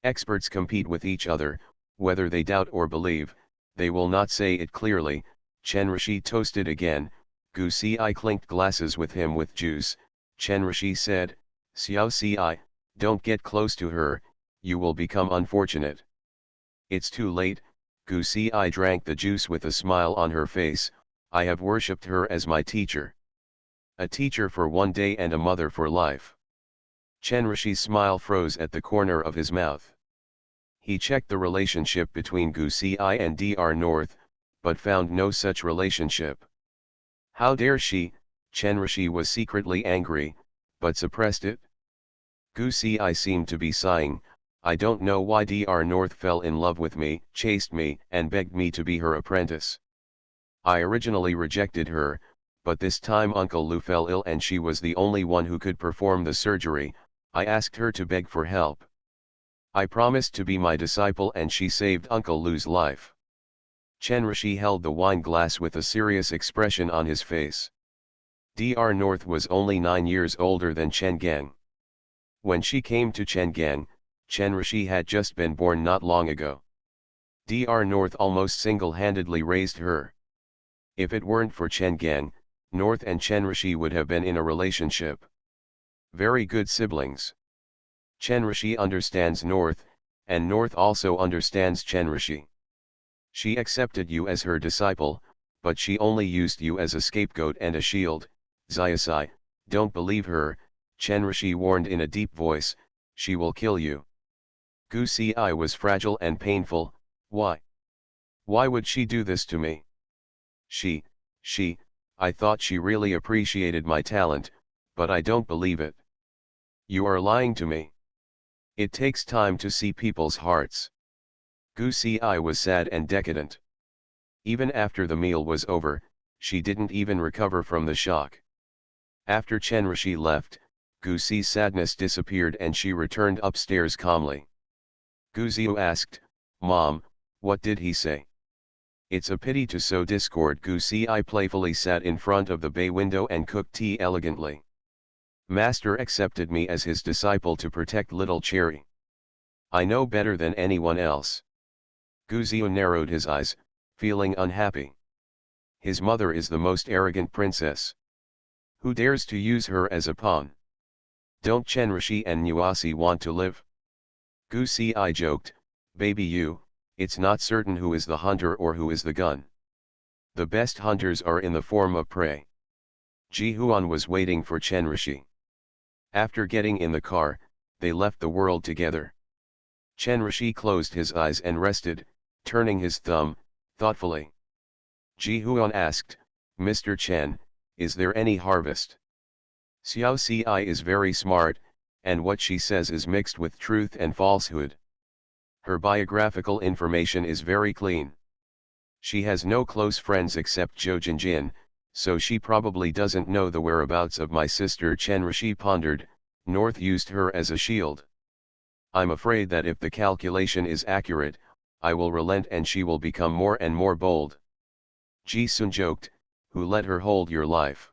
Experts compete with each other, whether they doubt or believe, they will not say it clearly. Chen Rishi toasted again. Gu Ci clinked glasses with him with juice. Chen Rishi said, Xiao Ci, don't get close to her, you will become unfortunate. It's too late. Gu Ci drank the juice with a smile on her face. I have worshipped her as my teacher. A teacher for one day and a mother for life. Chen Rishi's smile froze at the corner of his mouth. He checked the relationship between Gu Ci and Dr. North, but found no such relationship. How dare she? Chen Rishi was secretly angry, but suppressed it. Gu Ci seemed to be sighing. I don't know why Dr. North fell in love with me, chased me, and begged me to be her apprentice. I originally rejected her, but this time Uncle Lu fell ill and she was the only one who could perform the surgery. I asked her to beg for help. I promised to be my disciple and she saved Uncle Lu's life. Chen Rishi held the wine glass with a serious expression on his face. Dr. North was only 9 years older than Chen Gang. When she came to Chen Gang, Chen Rishi had just been born not long ago. Dr. North almost single-handedly raised her. If it weren't for Chen Gang, North and Chen Rishi would have been in a relationship. Very good siblings. Chen Rishi understands North, and North also understands Chen Rishi. She accepted you as her disciple, but she only used you as a scapegoat and a shield. Xiaosai, don't believe her, Chen Rishi warned in a deep voice, she will kill you. Gu Si was fragile and painful. Why? Why would she do this to me? She, I thought she really appreciated my talent, but I don't believe it. You are lying to me. It takes time to see people's hearts. Gu Si was sad and decadent. Even after the meal was over, she didn't even recover from the shock. After Chen Rishi left, Gu Si's sadness disappeared and she returned upstairs calmly. Gu Ziu asked, Mom, what did he say? It's a pity to sow discord. Gu Si playfully sat in front of the bay window and cooked tea elegantly. Master accepted me as his disciple to protect little Cherry. I know better than anyone else. Gu Ziu narrowed his eyes, feeling unhappy. His mother is the most arrogant princess. Who dares to use her as a pawn? Don't Chen Rishi and Nuasi want to live? Gu Si joked, baby you, it's not certain who is the hunter or who is the gun. The best hunters are in the form of prey. Ji Huan was waiting for Chen Rishi. After getting in the car, they left the world together. Chen Rishi closed his eyes and rested, turning his thumb, thoughtfully. Ji Huan asked, Mr. Chen, is there any harvest? Xiao Si is very smart, and what she says is mixed with truth and falsehood. Her biographical information is very clean. She has no close friends except Zhou Jinjin, so she probably doesn't know the whereabouts of my sister. Chen Rishi pondered. North used her as a shield. I'm afraid that if the calculation is accurate, I will relent and she will become more and more bold. Ji Sun joked, who let her hold your life?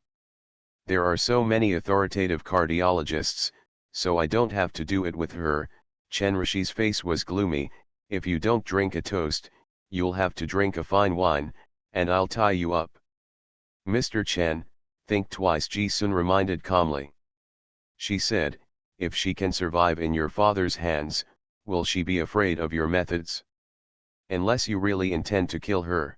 There are so many authoritative cardiologists, so I don't have to do it with her. Chen Rishi's face was gloomy. If you don't drink a toast, you'll have to drink a fine wine, and I'll tie you up. Mr. Chen, think twice, Ji Sun reminded calmly. She said, if she can survive in your father's hands, will she be afraid of your methods? Unless you really intend to kill her.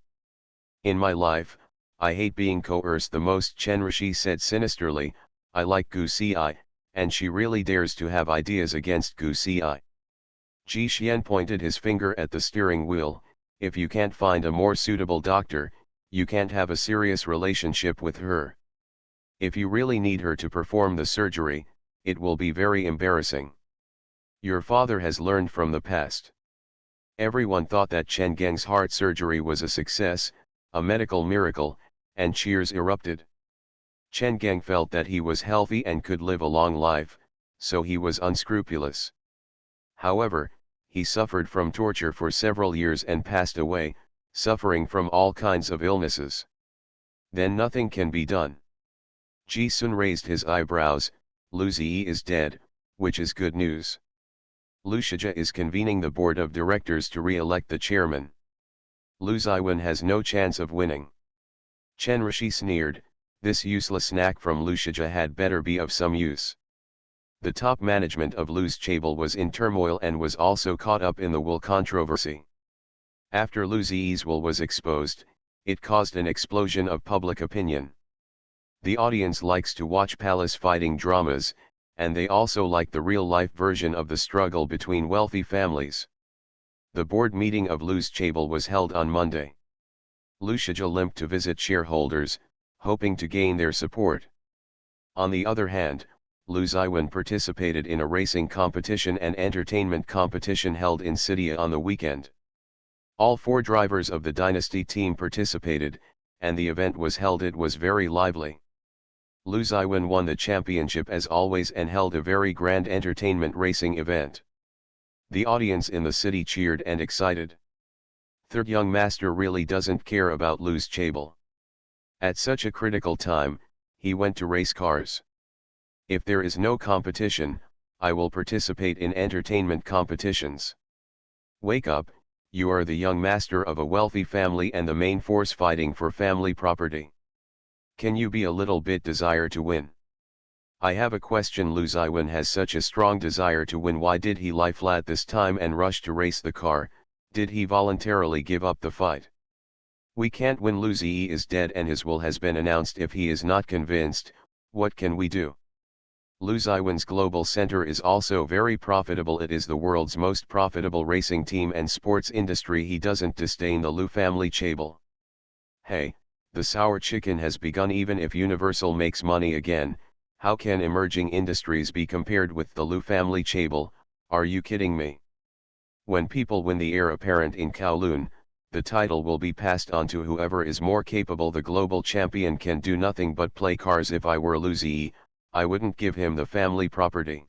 In my life, I hate being coerced the most, Chen Rishi said sinisterly. I like Gu Si, and she really dares to have ideas against Gu Si. Ji Xian pointed his finger at the steering wheel. If you can't find a more suitable doctor, you can't have a serious relationship with her. If you really need her to perform the surgery, it will be very embarrassing. Your father has learned from the past. Everyone thought that Chen Geng's heart surgery was a success, a medical miracle, and cheers erupted. Chen Geng felt that he was healthy and could live a long life, so he was unscrupulous. However, he suffered from torture for several years and passed away, suffering from all kinds of illnesses. Then nothing can be done. Ji Sun raised his eyebrows. Lu Ziyi is dead, which is good news. Lu Shijia is convening the board of directors to re-elect the chairman. Lu Ziwen has no chance of winning. Chen Rishi sneered, this useless snack from Lu Shijia had better be of some use. The top management of Lu's Chable was in turmoil and was also caught up in the wool controversy. After Lu Ziyi's wool was exposed, it caused an explosion of public opinion. The audience likes to watch palace fighting dramas, and they also like the real-life version of the struggle between wealthy families. The board meeting of Lu's Chable was held on Monday. Lu Shijia limped to visit shareholders, hoping to gain their support. On the other hand, Lu Ziwen participated in a racing competition and entertainment competition held in Sitia on the weekend. All 4 drivers of the Dynasty team participated, and the event was held. It was very lively. Lu Ziwen won the championship as always and held a very grand entertainment racing event. The audience in the city cheered and excited. Third young master really doesn't care about Lu's Chable. At such a critical time, he went to race cars. If there is no competition, I will participate in entertainment competitions. Wake up, you are the young master of a wealthy family and the main force fighting for family property. Can you be a little bit desire to win? I have a question. Lu Ziwen has such a strong desire to win. Why did he lie flat this time and rush to race the car? Did he voluntarily give up the fight? We can't win. Lu Ziyi is dead and his will has been announced. If he is not convinced, what can we do? Lu Ziwen's global center is also very profitable. It is the world's most profitable racing team and sports industry. He doesn't disdain the Lu family chaebol. Hey, the sour chicken has begun. Even if Universal makes money again, how can emerging industries be compared with the Lu family chaebol? Are you kidding me? When people win the heir apparent in Kowloon, the title will be passed on to whoever is more capable. The global champion can do nothing but play cars. If I were Lu Ziyi, I wouldn't give him the family property.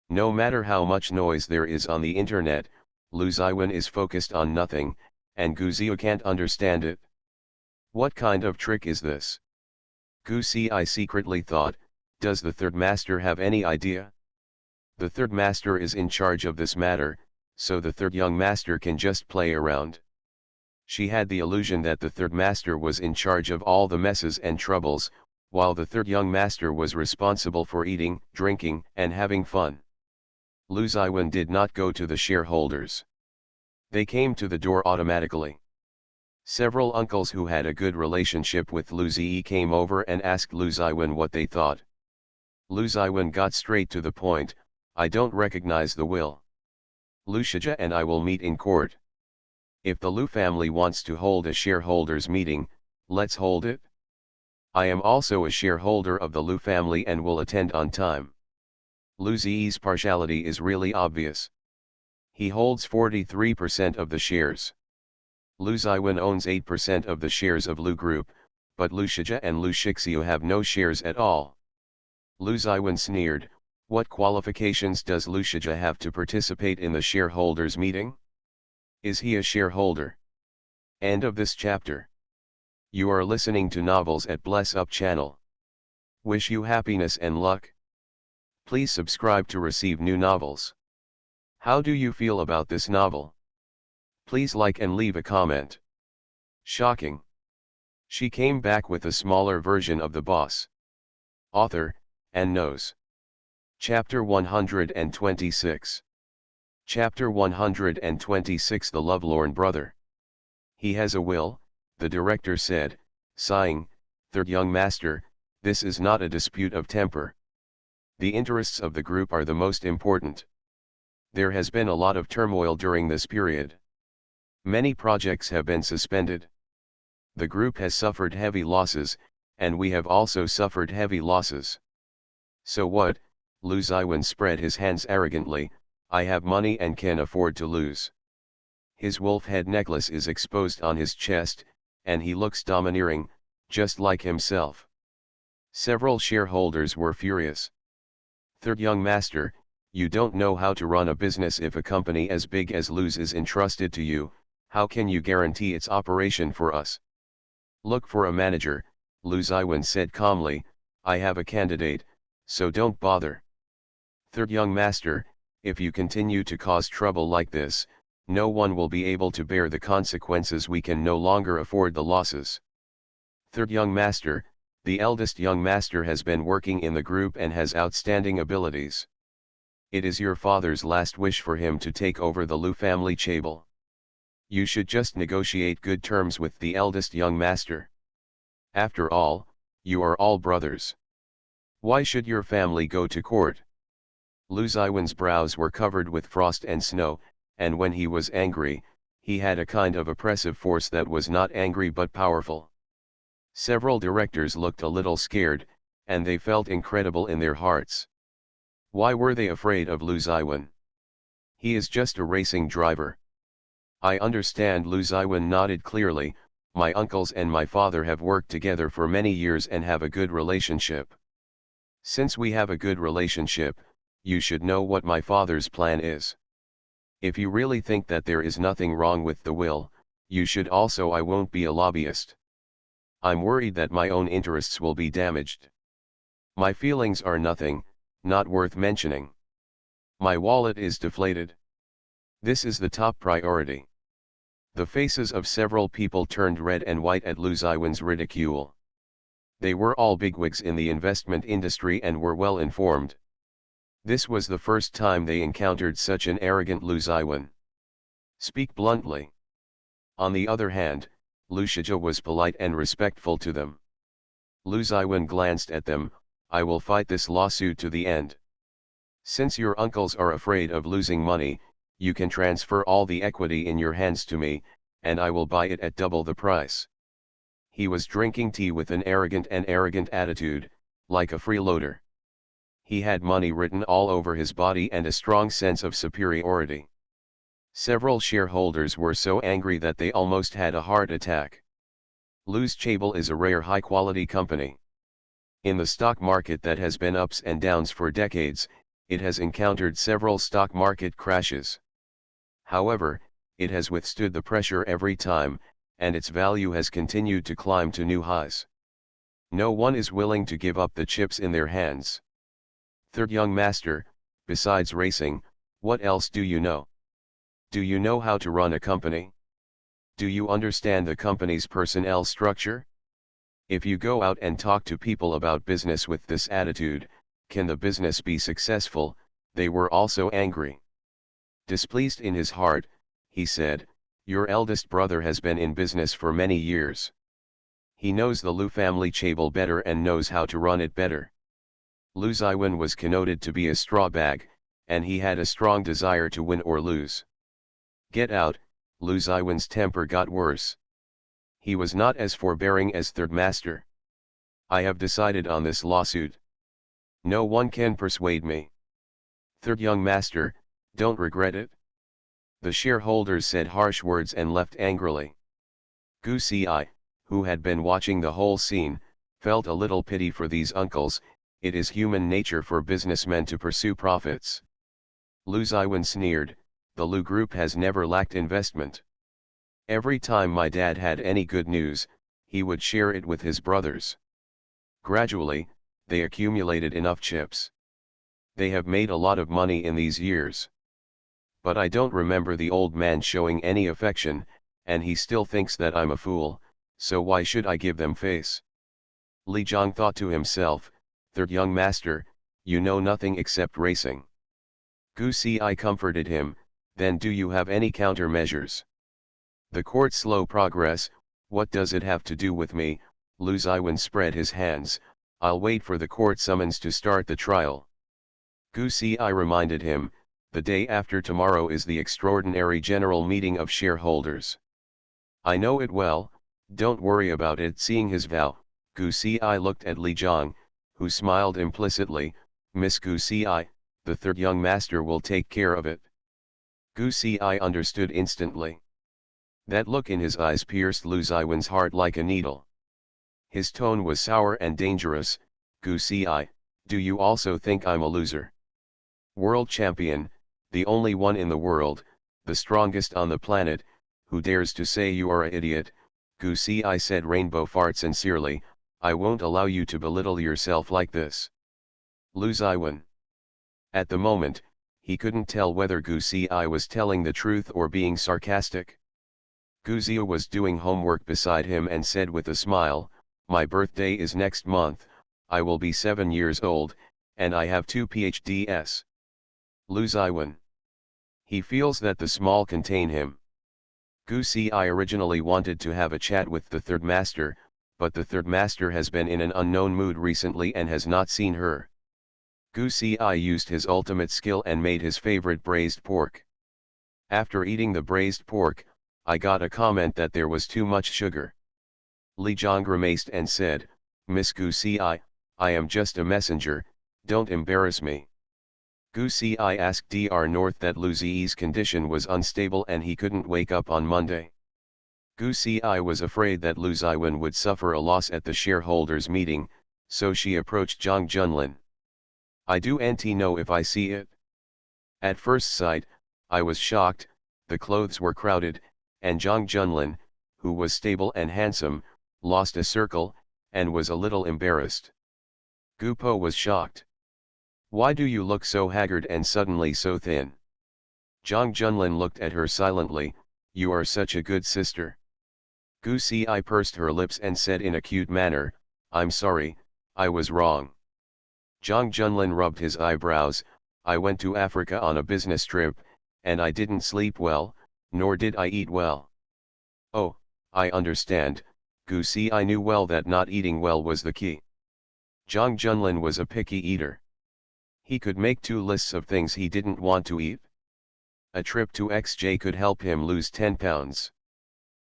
No matter how much noise there is on the internet, Lu Ziwen is focused on nothing, and Gu Ziyu can't understand it. What kind of trick is this? Gu Ziyi secretly thought, does the third master have any idea? The third master is in charge of this matter, so the third young master can just play around. She had the illusion that the third master was in charge of all the messes and troubles, while the third young master was responsible for eating, drinking, and having fun. Lu Ziwen did not go to the shareholders. They came to the door automatically. Several uncles who had a good relationship with Lu Ziyi came over and asked Lu Ziwen what they thought. Lu Ziwen got straight to the point, I don't recognize the will. Lu Shija and I will meet in court. If the Lu family wants to hold a shareholders meeting, let's hold it. I am also a shareholder of the Lu family and will attend on time. Lu Ziyi's partiality is really obvious. He holds 43% of the shares. Lu Ziwen owns 8% of the shares of Lu Group, but Lu Shija and Lu Shixiu have no shares at all. Lu Ziwen sneered, what qualifications does Lu Shija have to participate in the shareholders meeting? Is he a shareholder? End of this chapter. You are listening to Novels at Bless Up channel. Wish you happiness and luck. Please subscribe to receive new novels. How do you feel about this novel? Please like and leave a comment. Shocking. She came back with a smaller version of the boss. Author, and knows. Chapter 126. Chapter 126. The Lovelorn Brother. He has a will, the director said, sighing, third young master, this is not a dispute of temper. The interests of the group are the most important. There has been a lot of turmoil during this period. Many projects have been suspended. The group has suffered heavy losses, and we have also suffered heavy losses. So what? Lu Ziwen spread his hands arrogantly, I have money and can afford to lose. His wolf head necklace is exposed on his chest, and he looks domineering, just like himself. Several shareholders were furious. Third young master, you don't know how to run a business. If a company as big as Lu's is entrusted to you, how can you guarantee its operation for us? Look for a manager, Lu Ziwen said calmly, I have a candidate, so don't bother. Third young master, if you continue to cause trouble like this, no one will be able to bear the consequences. We can no longer afford the losses. Third young master, the eldest young master has been working in the group and has outstanding abilities. It is your father's last wish for him to take over the Lu family chaebol. You should just negotiate good terms with the eldest young master. After all, you are all brothers. Why should your family go to court? Lu Ziwen's brows were covered with frost and snow, and when he was angry, he had a kind of oppressive force that was not angry but powerful. Several directors looked a little scared, and they felt incredible in their hearts. Why were they afraid of Lu Ziwen? He is just a racing driver. I understand. Lu Ziwen nodded clearly, my uncles and my father have worked together for many years and have a good relationship. Since we have a good relationship, you should know what my father's plan is. If you really think that there is nothing wrong with the will, you should also. I won't be a lobbyist. I'm worried that my own interests will be damaged. My feelings are nothing, not worth mentioning. My wallet is deflated. This is the top priority. The faces of several people turned red and white at Lu Ziwen's ridicule. They were all bigwigs in the investment industry and were well informed. This was the first time they encountered such an arrogant Lu Ziwen. Speak bluntly. On the other hand, Lu Shijia was polite and respectful to them. Lu Ziwen glanced at them. I will fight this lawsuit to the end. Since your uncles are afraid of losing money, you can transfer all the equity in your hands to me, and I will buy it at double the price. He was drinking tea with an arrogant attitude, like a freeloader. He had money written all over his body and a strong sense of superiority. Several shareholders were so angry that they almost had a heart attack. Lu's Chable is a rare high-quality company. In the stock market that has been ups and downs for decades, it has encountered several stock market crashes. However, it has withstood the pressure every time, and its value has continued to climb to new highs. No one is willing to give up the chips in their hands. Third young master, besides racing, what else do you know? Do you know how to run a company? Do you understand the company's personnel structure? If you go out and talk to people about business with this attitude, can the business be successful? They were also angry. Displeased in his heart, he said, your eldest brother has been in business for many years. He knows the Lu family Chable better and knows how to run it better. Lu Ziwen was connoted to be a straw bag, and he had a strong desire to win or lose. Get out. Lu Ziwen's temper got worse. He was not as forbearing as third master. I have decided on this lawsuit. No one can persuade me. Third young master, don't regret it. The shareholders said harsh words and left angrily. Gu Si, who had been watching the whole scene, felt a little pity for these uncles. It is human nature for businessmen to pursue profits. Lu Ziwen sneered, the Lu Group has never lacked investment. Every time my dad had any good news, he would share it with his brothers. Gradually, they accumulated enough chips. They have made a lot of money in these years. But I don't remember the old man showing any affection, and he still thinks that I'm a fool, so why should I give them face? Li Zhang thought to himself, third young master, you know nothing except racing. Gu Si comforted him, then do you have any countermeasures? The court's slow progress, what does it have to do with me? Lu Ziwen spread his hands, I'll wait for the court summons to start the trial. Gu Si reminded him, the day after tomorrow is the extraordinary general meeting of shareholders. I know it well, don't worry about it. Seeing his vow, Gu Si looked at Li Zhang, who smiled implicitly, Miss Gu Si, the third young master will take care of it. Gu Si understood instantly. That look in his eyes pierced Lu Ziwen's heart like a needle. His tone was sour and dangerous. Gu Si, do you also think I'm a loser? World champion, the only one in the world, the strongest on the planet, who dares to say you are an idiot? Gu Si said rainbow fart sincerely, I won't allow you to belittle yourself like this. Lu Ziwen. At the moment, he couldn't tell whether Gu Si was telling the truth or being sarcastic. Gu Zia was doing homework beside him and said with a smile, my birthday is next month, I will be 7 years old, and I have 2 PhDs. Lu Ziwen. He feels that the small contain him. Gu Si originally wanted to have a chat with the third master, but the third master has been in an unknown mood recently and has not seen her. Gu Si used his ultimate skill and made his favorite braised pork. After eating the braised pork, I got a comment that there was too much sugar. Li Zhang grimaced and said, Miss Gu Si, I am just a messenger, don't embarrass me. Gu Si asked Dr. North that Lu Zi's condition was unstable and he couldn't wake up on Monday. Gu Si was afraid that Lu Ziwen would suffer a loss at the shareholders' meeting, so she approached Zhang Junlin. I do know if I see it. At first sight, I was shocked, the clothes were crowded, and Zhang Junlin, who was stable and handsome, lost a circle, and was a little embarrassed. Gu Po was shocked. Why do you look so haggard and suddenly so thin? Zhang Junlin looked at her silently, you are such a good sister. Gu Si pursed her lips and said in a cute manner, I'm sorry, I was wrong. Zhang Junlin rubbed his eyebrows, I went to Africa on a business trip, and I didn't sleep well, nor did I eat well. Oh, I understand, Gu Si knew well that not eating well was the key. Zhang Junlin was a picky eater. He could make 2 lists of things he didn't want to eat. A trip to XJ could help him lose 10 pounds.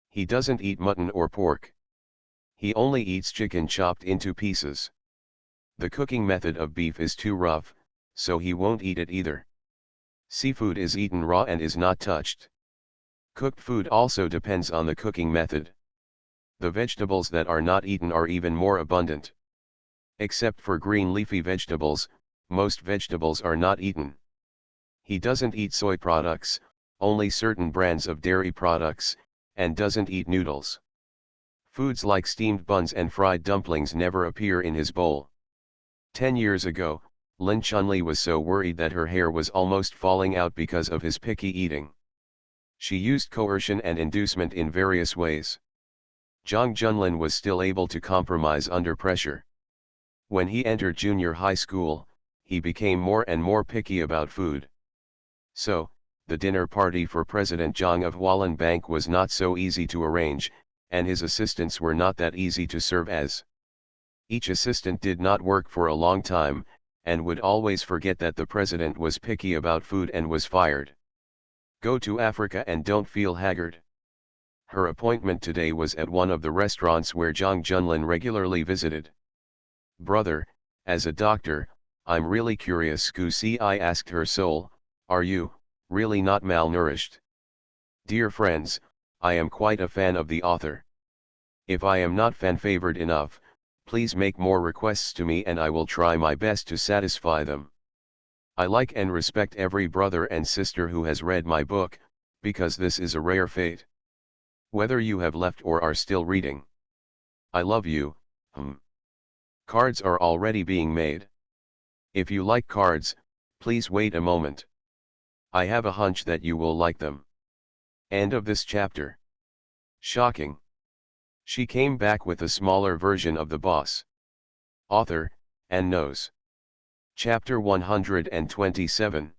He doesn't eat mutton or pork. He only eats chicken chopped into pieces. The cooking method of beef is too rough, so he won't eat it either. Seafood is eaten raw and is not touched. Cooked food also depends on the cooking method. The vegetables that are not eaten are even more abundant. Except for green leafy vegetables, most vegetables are not eaten. He doesn't eat soy products, only certain brands of dairy products, and doesn't eat noodles. Foods like steamed buns and fried dumplings never appear in his bowl. 10 years ago, Lin Chunli was so worried that her hair was almost falling out because of his picky eating. She used coercion and inducement in various ways. Zhang Junlin was still able to compromise under pressure. When he entered junior high school, he became more and more picky about food. So, the dinner party for President Zhang of Hualien Bank was not so easy to arrange, and his assistants were not that easy to serve as. Each assistant did not work for a long time, and would always forget that the president was picky about food and was fired. Go to Africa and don't feel haggard. Her appointment today was at one of the restaurants where Zhang Junlin regularly visited. Brother, as a doctor, I'm really curious. Gu Si asked her soul, are you, really not malnourished? Dear friends, I am quite a fan of the author. If I am not fan-favored enough, please make more requests to me and I will try my best to satisfy them. I like and respect every brother and sister who has read my book, because this is a rare fate. Whether you have left or are still reading. I love you. Cards are already being made. If you like cards, please wait a moment. I have a hunch that you will like them. End of this chapter. Shocking. She came back with a smaller version of the boss. Author, and knows. Chapter 127.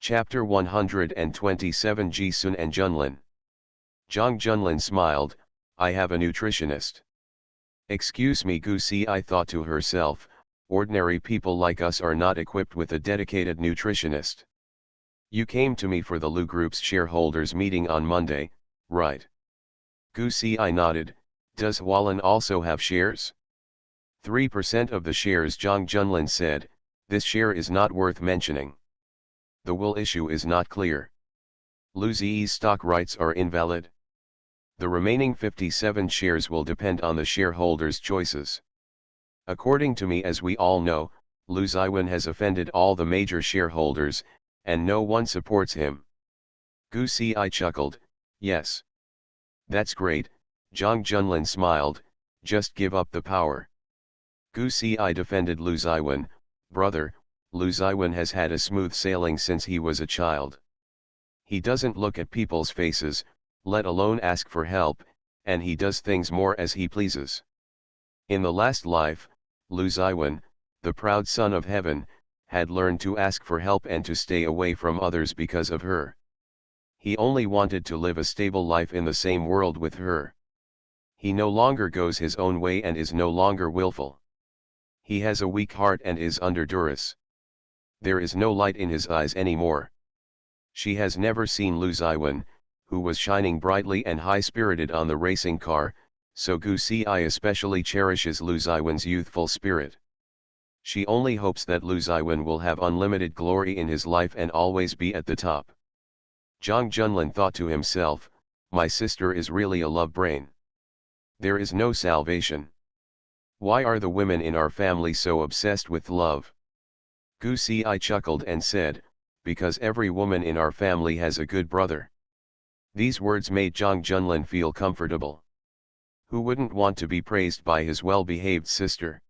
Chapter 127 Ji-sun and Junlin. Zhang Junlin smiled, I have a nutritionist. Excuse me, Gu Si thought to herself, ordinary people like us are not equipped with a dedicated nutritionist. You came to me for the Lu Group's shareholders meeting on Monday, right? Gu Si nodded, does Hualien also have shares? 3% of the shares, Zhang Junlin said, this share is not worth mentioning. The will issue is not clear. Lu Ziyi's stock rights are invalid. The remaining 57 shares will depend on the shareholders' choices. According to me, as we all know, Lu Ziwen has offended all the major shareholders, and no one supports him. Gu Si chuckled, yes. That's great, Zhang Junlin smiled, just give up the power. Gu Si defended Lu Ziwen, brother, Lu Ziwen has had a smooth sailing since he was a child. He doesn't look at people's faces, let alone ask for help, and he does things more as he pleases. In the last life, Lu Ziwen, the proud son of heaven, had learned to ask for help and to stay away from others because of her. He only wanted to live a stable life in the same world with her. He no longer goes his own way and is no longer willful. He has a weak heart and is under duress. There is no light in his eyes anymore. She has never seen Lu Ziwen, who was shining brightly and high-spirited on the racing car, so Gu Si especially cherishes Lu Ziwen's youthful spirit. She only hopes that Lu Ziwen will have unlimited glory in his life and always be at the top. Zhang Junlin thought to himself, my sister is really a love brain. There is no salvation. Why are the women in our family so obsessed with love? Gu Si chuckled and said, because every woman in our family has a good brother. These words made Zhang Junlin feel comfortable. Who wouldn't want to be praised by his well-behaved sister?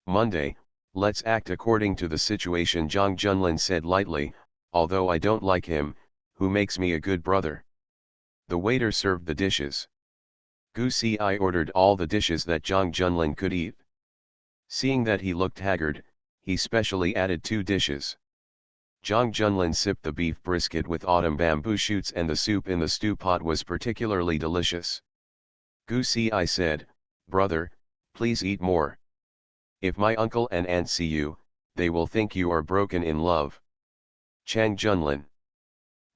Monday, let's act according to the situation, Zhang Junlin said lightly, although I don't like him, who makes me a good brother. The waiter served the dishes. Gu Si ordered all the dishes that Zhang Junlin could eat. Seeing that he looked haggard, he specially added 2 dishes. Zhang Junlin sipped the beef brisket with autumn bamboo shoots, and the soup in the stew pot was particularly delicious. Gu Si said, "Brother, please eat more. If my uncle and aunt see you, they will think you are broken in love." Chang Junlin.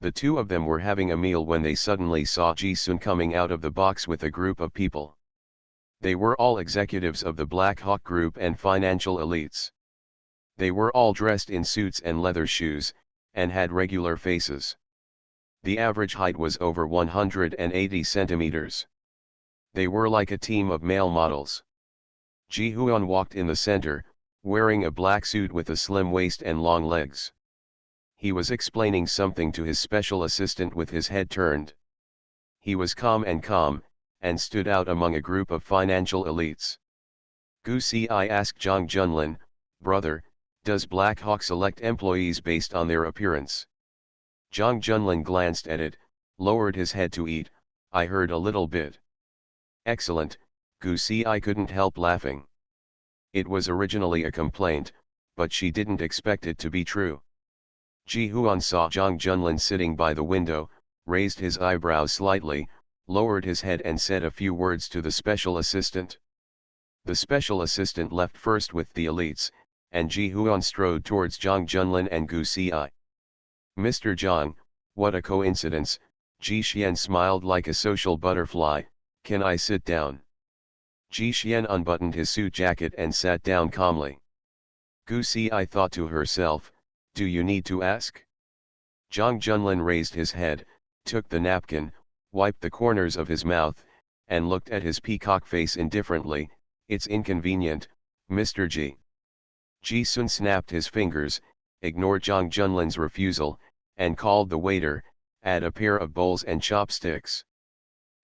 The two of them were having a meal when they suddenly saw Ji Sun coming out of the box with a group of people. They were all executives of the Black Hawk Group and financial elites. They were all dressed in suits and leather shoes, and had regular faces. The average height was over 180 centimeters. They were like a team of male models. Ji Huan walked in the center, wearing a black suit with a slim waist and long legs. He was explaining something to his special assistant with his head turned. He was calm, and stood out among a group of financial elites. Gu Si asked Zhang Junlin, "Brother, does Black Hawk select employees based on their appearance?" Zhang Junlin glanced at it, lowered his head to eat. "I heard a little bit." "Excellent," Gu Si couldn't help laughing. It was originally a complaint, but she didn't expect it to be true. Ji Huan saw Zhang Junlin sitting by the window, raised his eyebrows slightly, lowered his head and said a few words to the special assistant. The special assistant left first with the elites, and Ji Huan strode towards Zhang Junlin and Gu Si. "Mr. Zhang, what a coincidence," Ji Xian smiled like a social butterfly. "Can I sit down?" Ji Xian unbuttoned his suit jacket and sat down calmly. Gu Si thought to herself, "Do you need to ask?" Zhang Junlin raised his head, took the napkin, wiped the corners of his mouth, and looked at his peacock face indifferently. "It's inconvenient, Mr. Ji." Ji Sun snapped his fingers, ignored Zhang Junlin's refusal, and called the waiter, "Add a pair of bowls and chopsticks."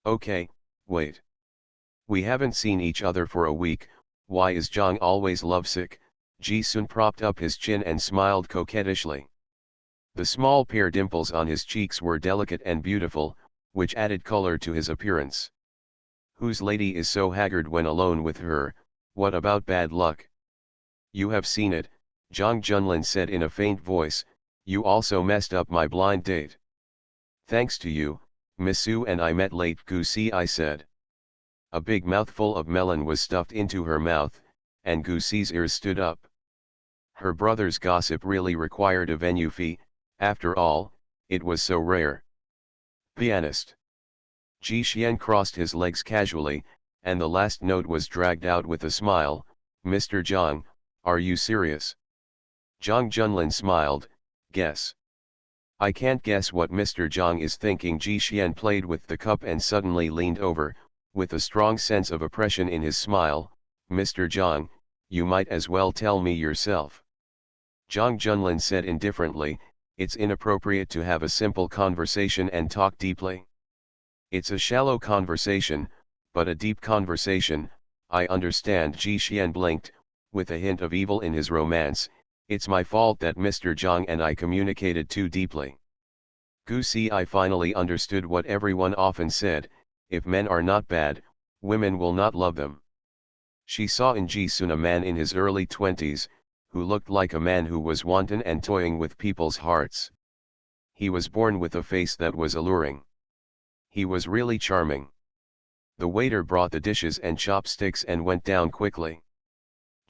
"Okay, wait. We haven't seen each other for a week, why is Zhang always lovesick?" Ji Sun propped up his chin and smiled coquettishly. The small pear dimples on his cheeks were delicate and beautiful, which added color to his appearance. "Whose lady is so haggard when alone with her? What about bad luck?" "You have seen it," Zhang Junlin said in a faint voice. "You also messed up my blind date." "Thanks to you, Miss Su and I met late," Gu Si said. A big mouthful of melon was stuffed into her mouth, and Gu Si's ears stood up. Her brother's gossip really required a venue fee, after all, it was so rare. "Pianist." Ji Xian crossed his legs casually, and the last note was dragged out with a smile. "Mr. Zhang, are you serious?" Zhang Junlin smiled. "Guess." "I can't guess what Mr. Zhang is thinking." Ji Xian played with the cup and suddenly leaned over, with a strong sense of oppression in his smile. "Mr. Zhang, you might as well tell me yourself." Zhang Junlin said indifferently, "It's inappropriate to have a simple conversation and talk deeply." "It's a shallow conversation, but a deep conversation, I understand." Ji Xian blinked, with a hint of evil in his romance. "It's my fault that Mr. Zhang and I communicated too deeply." Gu Si finally understood what everyone often said, if men are not bad, women will not love them. She saw in Ji Sun a man in his early 20s, who looked like a man who was wanton and toying with people's hearts. He was born with a face that was alluring. He was really charming. The waiter brought the dishes and chopsticks and went down quickly.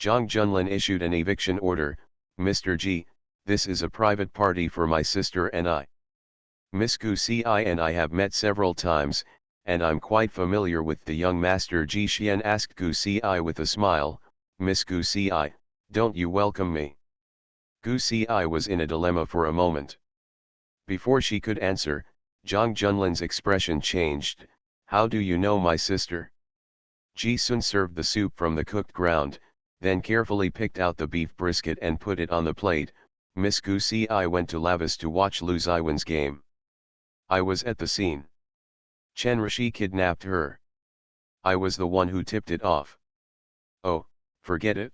Zhang Junlin issued an eviction order. "Mr. Ji, this is a private party for my sister and I. Miss Gu Si and I have met several times, and I'm quite familiar with the young master." Ji Xian asked Gu Si with a smile, "Miss Gu Si, don't you welcome me?" Gu Si was in a dilemma for a moment. Before she could answer, Zhang Junlin's expression changed. "How do you know my sister?" Ji Sun served the soup from the cooked ground, then carefully picked out the beef brisket and put it on the plate. "Miss Gu Si went to Lavis to watch Lu Ziwen's game. I was at the scene. Chen Rishi kidnapped her. I was the one who tipped it off." "Oh, forget it.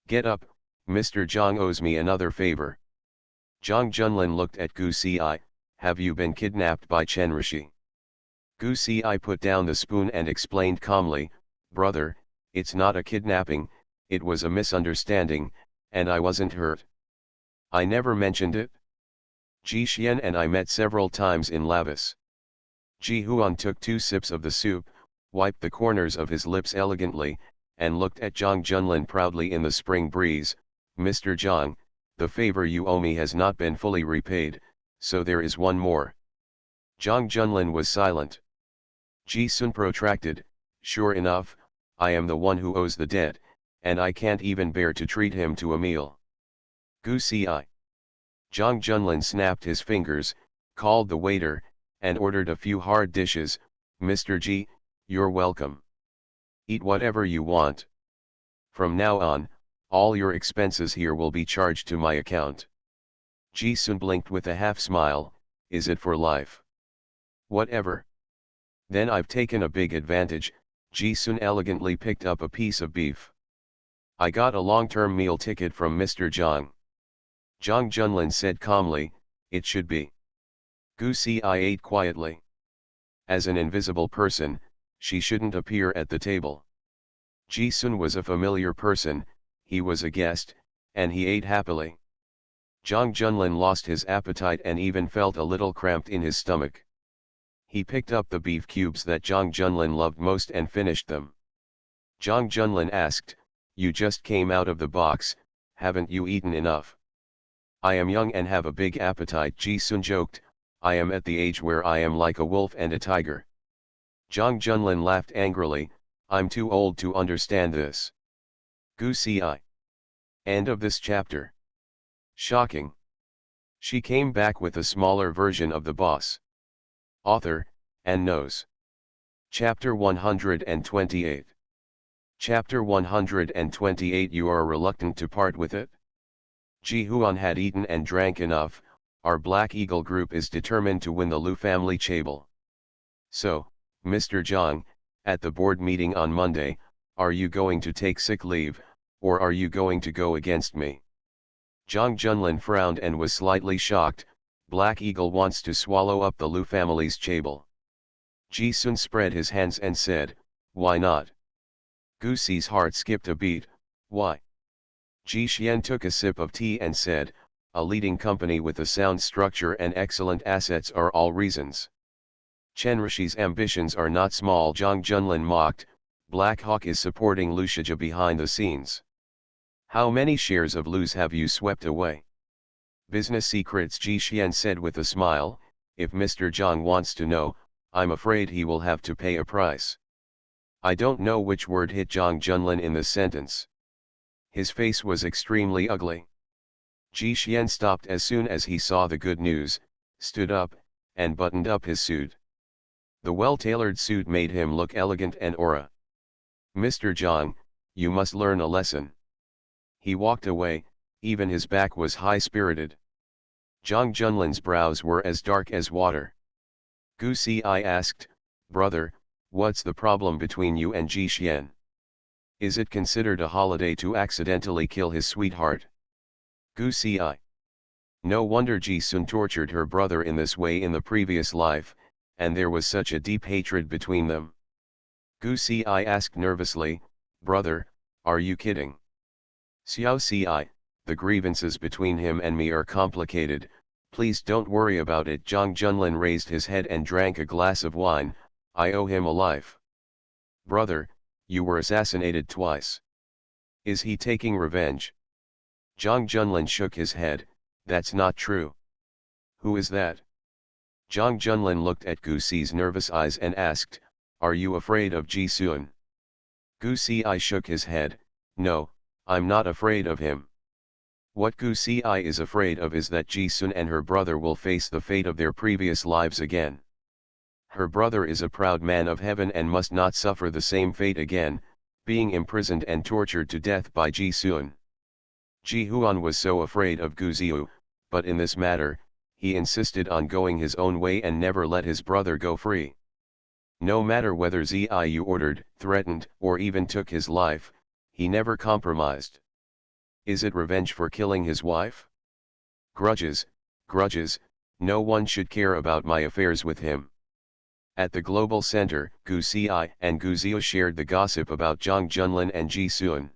Get up, Mr. Zhang owes me another favor." Zhang Junlin looked at Gu Si. "Have you been kidnapped by Chen Rishi?" Gu Ci put down the spoon and explained calmly, brother, it's not a kidnapping, it was a misunderstanding, and I wasn't hurt. I never mentioned it. Ji Xian and I met several times in Lavis. Ji Huan took 2 sips of the soup, wiped the corners of his lips elegantly, and looked at Zhang Junlin proudly in the spring breeze. Mr. Zhang, the favor you owe me has not been fully repaid, so there is one more. Zhang Junlin was silent. Ji Sun protracted, sure enough, I am the one who owes the debt, and I can't even bear to treat him to a meal. Gu Ci. Zhang Junlin snapped his fingers, called the waiter, and ordered a few hard dishes. Mr. Ji, you're welcome. Eat whatever you want. From now on, all your expenses here will be charged to my account. Ji Sun blinked with a half smile, is it for life? Whatever. Then I've taken a big advantage. Ji Sun elegantly picked up a piece of beef. I got a long-term meal ticket from Mr. Zhang. Zhang Junlin said calmly, it should be. Gu Ci ate quietly. As an invisible person, she shouldn't appear at the table. Ji Sun was a familiar person, he was a guest, and he ate happily. Zhang Junlin lost his appetite and even felt a little cramped in his stomach. He picked up the beef cubes that Zhang Junlin loved most and finished them. Zhang Junlin asked, you just came out of the box, haven't you eaten enough? I am young and have a big appetite, Ji Sun joked, I am at the age where I am like a wolf and a tiger. Zhang Junlin laughed angrily, I'm too old to understand this. Gu Ci. End of this chapter. Shocking. She came back with a smaller version of the boss. Author, and knows. Chapter 128. Chapter 128. You are reluctant to part with it? Ji Huan had eaten and drank enough. Our Black Eagle group is determined to win the Lu family chable. So, Mr. Zhang, at the board meeting on Monday, are you going to take sick leave, or are you going to go against me? Zhang Junlin frowned and was slightly shocked. Black Eagle wants to swallow up the Lu family's chable. Ji Sun spread his hands and said, why not? Gu Ci's heart skipped a beat, why? Ji Xian took a sip of tea and said, a leading company with a sound structure and excellent assets are all reasons. Chen Rishi's ambitions are not small. Zhang Junlin mocked, Black Hawk is supporting Lu Shijia behind the scenes. How many shares of Lu's have you swept away? Business secrets, Ji Xian said with a smile, if Mr. Zhang wants to know, I'm afraid he will have to pay a price. I don't know which word hit Zhang Junlin in the sentence. His face was extremely ugly. Ji Xian stopped as soon as he saw the good news, stood up, and buttoned up his suit. The well-tailored suit made him look elegant and aura. Mr. Zhang, you must learn a lesson. He walked away, even his back was high-spirited. Zhang Junlin's brows were as dark as water. Gu Ci asked, brother, what's the problem between you and Ji Xian? Is it considered a holiday to accidentally kill his sweetheart? Gu Ci. No wonder Ji Sun tortured her brother in this way in the previous life, and there was such a deep hatred between them. Gu Ci asked nervously, brother, are you kidding? Xiao Ci, the grievances between him and me are complicated, please don't worry about it. Zhang Junlin raised his head and drank a glass of wine, I owe him a life. Brother, you were assassinated twice. Is he taking revenge? Zhang Junlin shook his head, that's not true. Who is that? Zhang Junlin looked at Gu Ci's nervous eyes and asked, are you afraid of Ji Sun? Gu Ci shook his head, no, I'm not afraid of him. What Gu Ci is afraid of is that Ji Sun and her brother will face the fate of their previous lives again. Her brother is a proud man of heaven and must not suffer the same fate again, being imprisoned and tortured to death by Ji Sun. Ji Huan was so afraid of Gu Ziyu, but in this matter, he insisted on going his own way and never let his brother go free. No matter whether Ziyu ordered, threatened, or even took his life, he never compromised. Is it revenge for killing his wife? Grudges, grudges, no one should care about my affairs with him. At the global center, Gu Xi and Gu Zio shared the gossip about Zhang Junlin and Ji Sun.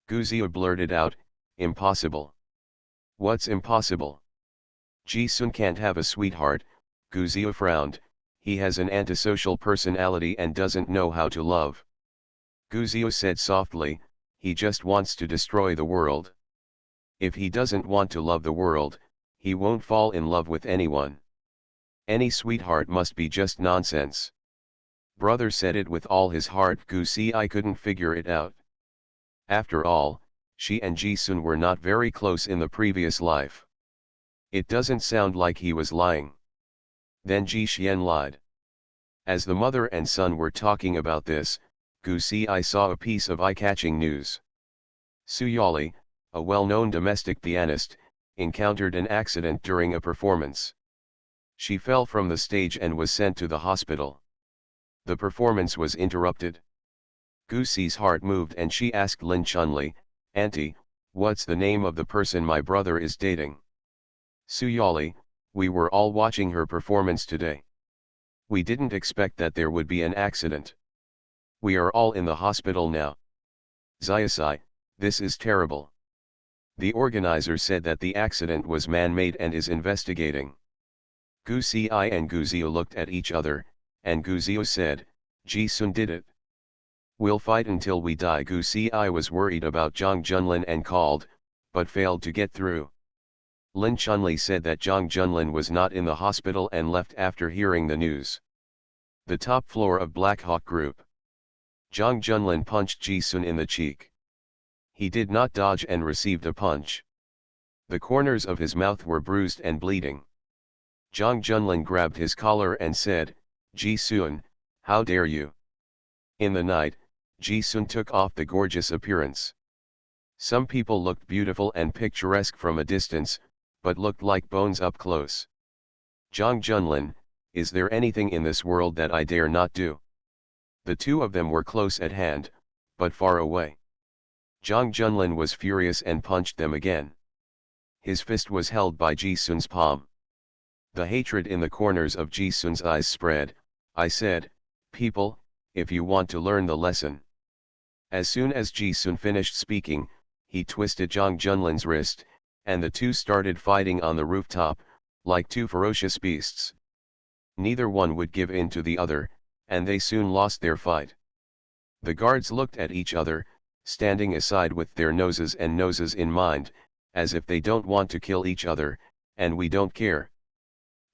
Gu Zio blurted out, "Impossible." "What's impossible?" "Ji Sun can't have a sweetheart." Gu Zio frowned, "He has an antisocial personality and doesn't know how to love." Gu Zio said softly, "He just wants to destroy the world. If he doesn't want to love the world, he won't fall in love with anyone. Any sweetheart must be just nonsense." Brother said it with all his heart. Gu Xi couldn't figure it out. After all, she and Ji Sun were not very close in the previous life. It doesn't sound like he was lying. Then Ji Xian lied. As the mother and son were talking about this, Gu Xi saw a piece of eye-catching news. Su Yali, a well-known domestic pianist, encountered an accident during a performance. She fell from the stage and was sent to the hospital. The performance was interrupted. Gu Xi's heart moved and she asked Lin Chunli, "Auntie, what's the name of the person my brother is dating?" "Su Yali, we were all watching her performance today. We didn't expect that there would be an accident. We are all in the hospital now." "Xiaosai, this is terrible. The organizer said that the accident was man-made and is investigating." Gu Xi and Gu Zio looked at each other, and Gu Zio said, "Ji Sun did it. We'll fight until we die." Gu Xi was worried about Zhang Junlin and called, but failed to get through. Lin Chunli said that Zhang Junlin was not in the hospital and left after hearing the news. The top floor of Black Hawk Group. Zhang Junlin punched Ji Sun in the cheek. He did not dodge and received a punch. The corners of his mouth were bruised and bleeding. Zhang Junlin grabbed his collar and said, "Ji Sun, how dare you?" In the night, Ji Sun took off the gorgeous appearance. Some people looked beautiful and picturesque from a distance, but looked like bones up close. "Zhang Junlin, is there anything in this world that I dare not do?" The two of them were close at hand, but far away. Zhang Junlin was furious and punched them again. His fist was held by Ji Sun's palm. The hatred in the corners of Ji Sun's eyes spread. "I said, people, if you want to learn the lesson." As soon as Ji Sun finished speaking, he twisted Zhang Junlin's wrist, and the two started fighting on the rooftop, like two ferocious beasts. Neither one would give in to the other, and they soon lost their fight. The guards looked at each other, standing aside with their noses in mind, as if they don't want to kill each other, and we don't care.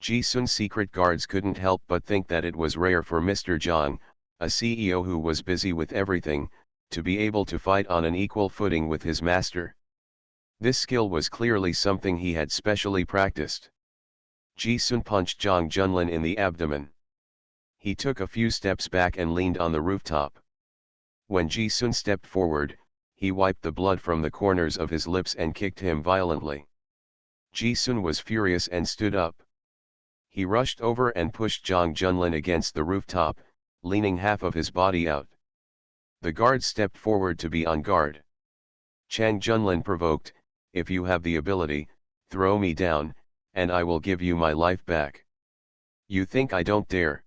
Ji Sun's secret guards couldn't help but think that it was rare for Mr. Zhang, a CEO who was busy with everything, to be able to fight on an equal footing with his master. This skill was clearly something he had specially practiced. Ji Sun punched Zhang Junlin in the abdomen. He took a few steps back and leaned on the rooftop. When Ji Sun stepped forward, he wiped the blood from the corners of his lips and kicked him violently. Ji Sun was furious and stood up. He rushed over and pushed Zhang Junlin against the rooftop, leaning half of his body out. The guards stepped forward to be on guard. Zhang Junlin provoked, "If you have the ability, throw me down, and I will give you my life back." "You think I don't dare?"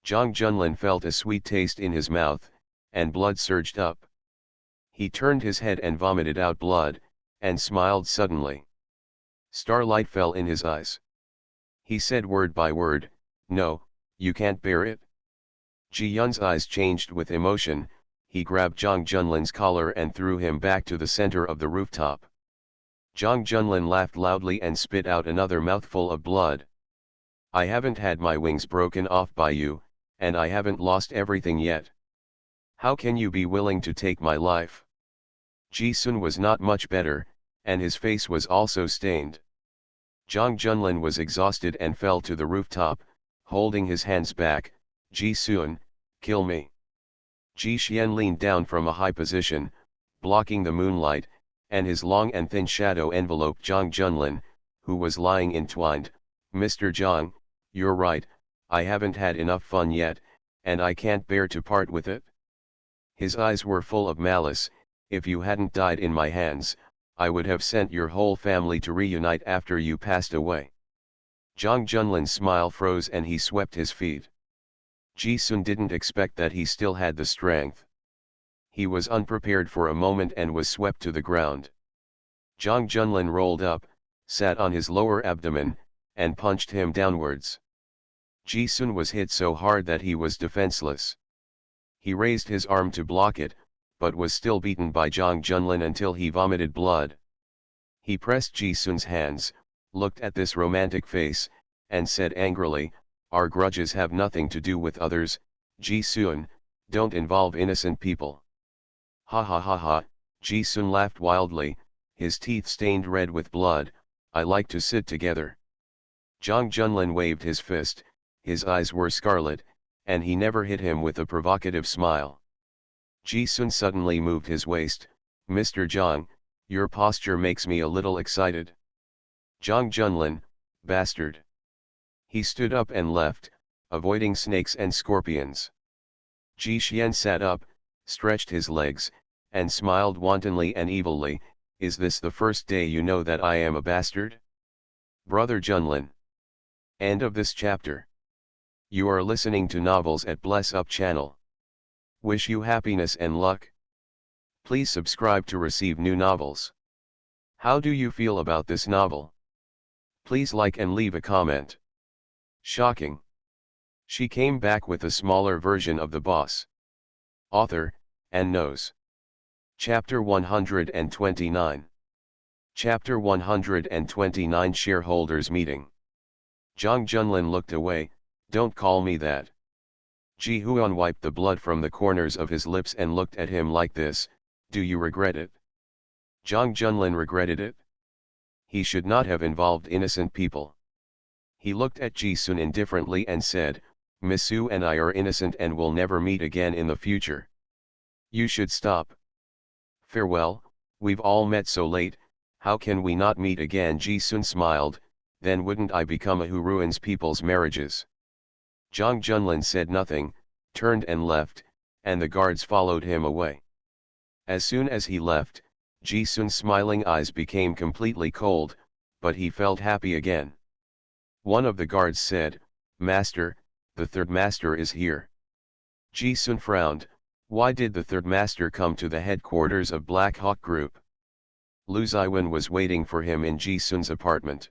Zhang Junlin felt a sweet taste in his mouth, and blood surged up. He turned his head and vomited out blood, and smiled suddenly. Starlight fell in his eyes. He said word by word, "No, you can't bear it." Ji Yun's eyes changed with emotion. He grabbed Zhang Junlin's collar and threw him back to the center of the rooftop. Zhang Junlin laughed loudly and spit out another mouthful of blood. "I haven't had my wings broken off by you, and I haven't lost everything yet. How can you be willing to take my life?" Ji Sun was not much better, and his face was also stained. Zhang Junlin was exhausted and fell to the rooftop, holding his hands back. "Ji Sun, kill me." Ji Xian leaned down from a high position, blocking the moonlight, and his long and thin shadow enveloped Zhang Junlin, who was lying entwined. "Mr. Zhang, you're right, I haven't had enough fun yet, and I can't bear to part with it." His eyes were full of malice. "If you hadn't died in my hands, I would have sent your whole family to reunite after you passed away." Zhang Junlin's smile froze and he swept his feet. Ji-sun didn't expect that he still had the strength. He was unprepared for a moment and was swept to the ground. Jang Junlin rolled up, sat on his lower abdomen, and punched him downwards. Ji-sun was hit so hard that he was defenseless. He raised his arm to block it, but was still beaten by Jang Junlin until he vomited blood. He pressed Ji-sun's hands, looked at this romantic face, and said angrily, "Our grudges have nothing to do with others, Ji-sun, don't involve innocent people." Ha ha ha ha, Ji-sun laughed wildly, his teeth stained red with blood. "I like to sit together." Jang Junlin waved his fist, his eyes were scarlet, and he never hit him with a provocative smile. Ji-sun suddenly moved his waist. "Mr. Jang, your posture makes me a little excited." Jang Junlin, bastard. He stood up and left, avoiding snakes and scorpions. Ji Xian sat up, stretched his legs, and smiled wantonly and evilly. "Is this the first day you know that I am a bastard? Brother Junlin." End of this chapter. You are listening to novels at Bless Up channel. Wish you happiness and luck. Please subscribe to receive new novels. How do you feel about this novel? Please like and leave a comment. Shocking. She came back with a smaller version of the boss. Author, and knows. Chapter 129. Chapter 129 Shareholders Meeting. Jang Junlin looked away. "Don't call me that." Ji Huan wiped the blood from the corners of his lips and looked at him like this. "Do you regret it?" Jang Junlin regretted it. He should not have involved innocent people. He looked at Ji-sun indifferently and said, "Miss Su and I are innocent and will never meet again in the future. You should stop. Farewell, we've all met so late, how can we not meet again?" Ji-sun smiled, "Then wouldn't I become a who ruins people's marriages?" Jang Junlin said nothing, turned and left, and the guards followed him away. As soon as he left, Ji-sun's smiling eyes became completely cold, but he felt happy again. One of the guards said, "Master, the third master is here." Ji-sun frowned. Why did the third master come to the headquarters of Black Hawk Group? Lu Ziwen was waiting for him in Ji-sun's apartment.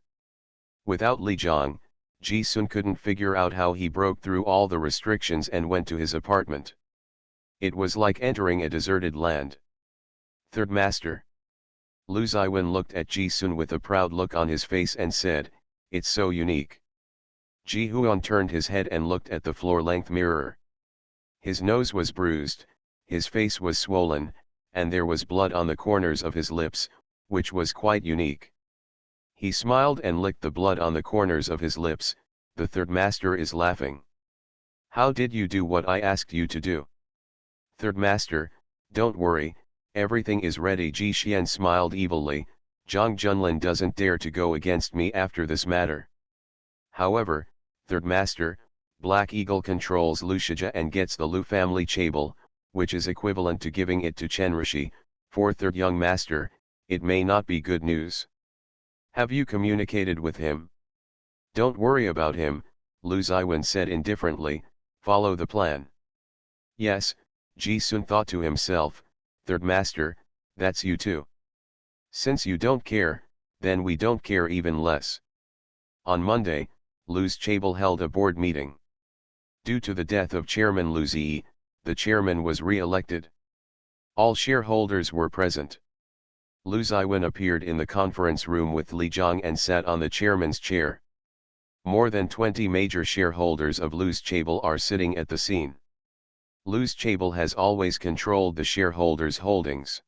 Without Li Zhang, Ji-sun couldn't figure out how he broke through all the restrictions and went to his apartment. It was like entering a deserted land. "Third master." Lu Ziwen looked at Ji-sun with a proud look on his face and said, "It's so unique." Ji Huan turned his head and looked at the floor-length mirror. His nose was bruised, his face was swollen, and there was blood on the corners of his lips, which was quite unique. He smiled and licked the blood on the corners of his lips. "The third master is laughing. How did you do what I asked you to do?" "Third master, don't worry, everything is ready." Ji Xian smiled evilly. "Jang Junlin doesn't dare to go against me after this matter. However, third master, Black Eagle controls Lu Shija and gets the Lu family chaebol, which is equivalent to giving it to Chen Rishi. For third young master, it may not be good news. Have you communicated with him?" "Don't worry about him," Lu Ziwen said indifferently, "follow the plan." "Yes," Ji-sun thought to himself, "third master, that's you too. Since you don't care, then we don't care even less." On Monday, Lu's chaebol held a board meeting. Due to the death of Chairman Lu Ziyi, the chairman was re-elected. All shareholders were present. Lu Ziwen appeared in the conference room with Li Zhang and sat on the chairman's chair. More than 20 major shareholders of Lu's chaebol are sitting at the scene. Lu's chaebol has always controlled the shareholders' holdings.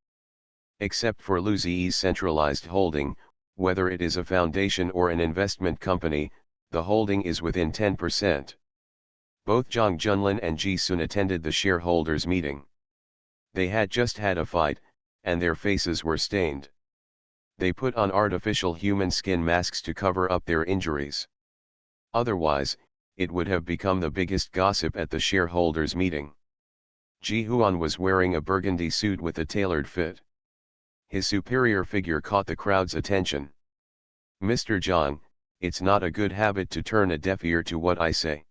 Except for Lu Ziyi's centralized holding, whether it is a foundation or an investment company, the holding is within 10%. Both Jang Junlin and Ji-sun attended the shareholders' meeting. They had just had a fight, and their faces were stained. They put on artificial human skin masks to cover up their injuries. Otherwise, it would have become the biggest gossip at the shareholders' meeting. Ji Huan was wearing a burgundy suit with a tailored fit. His superior figure caught the crowd's attention. "Mr. Zhang, it's not a good habit to turn a deaf ear to what I say."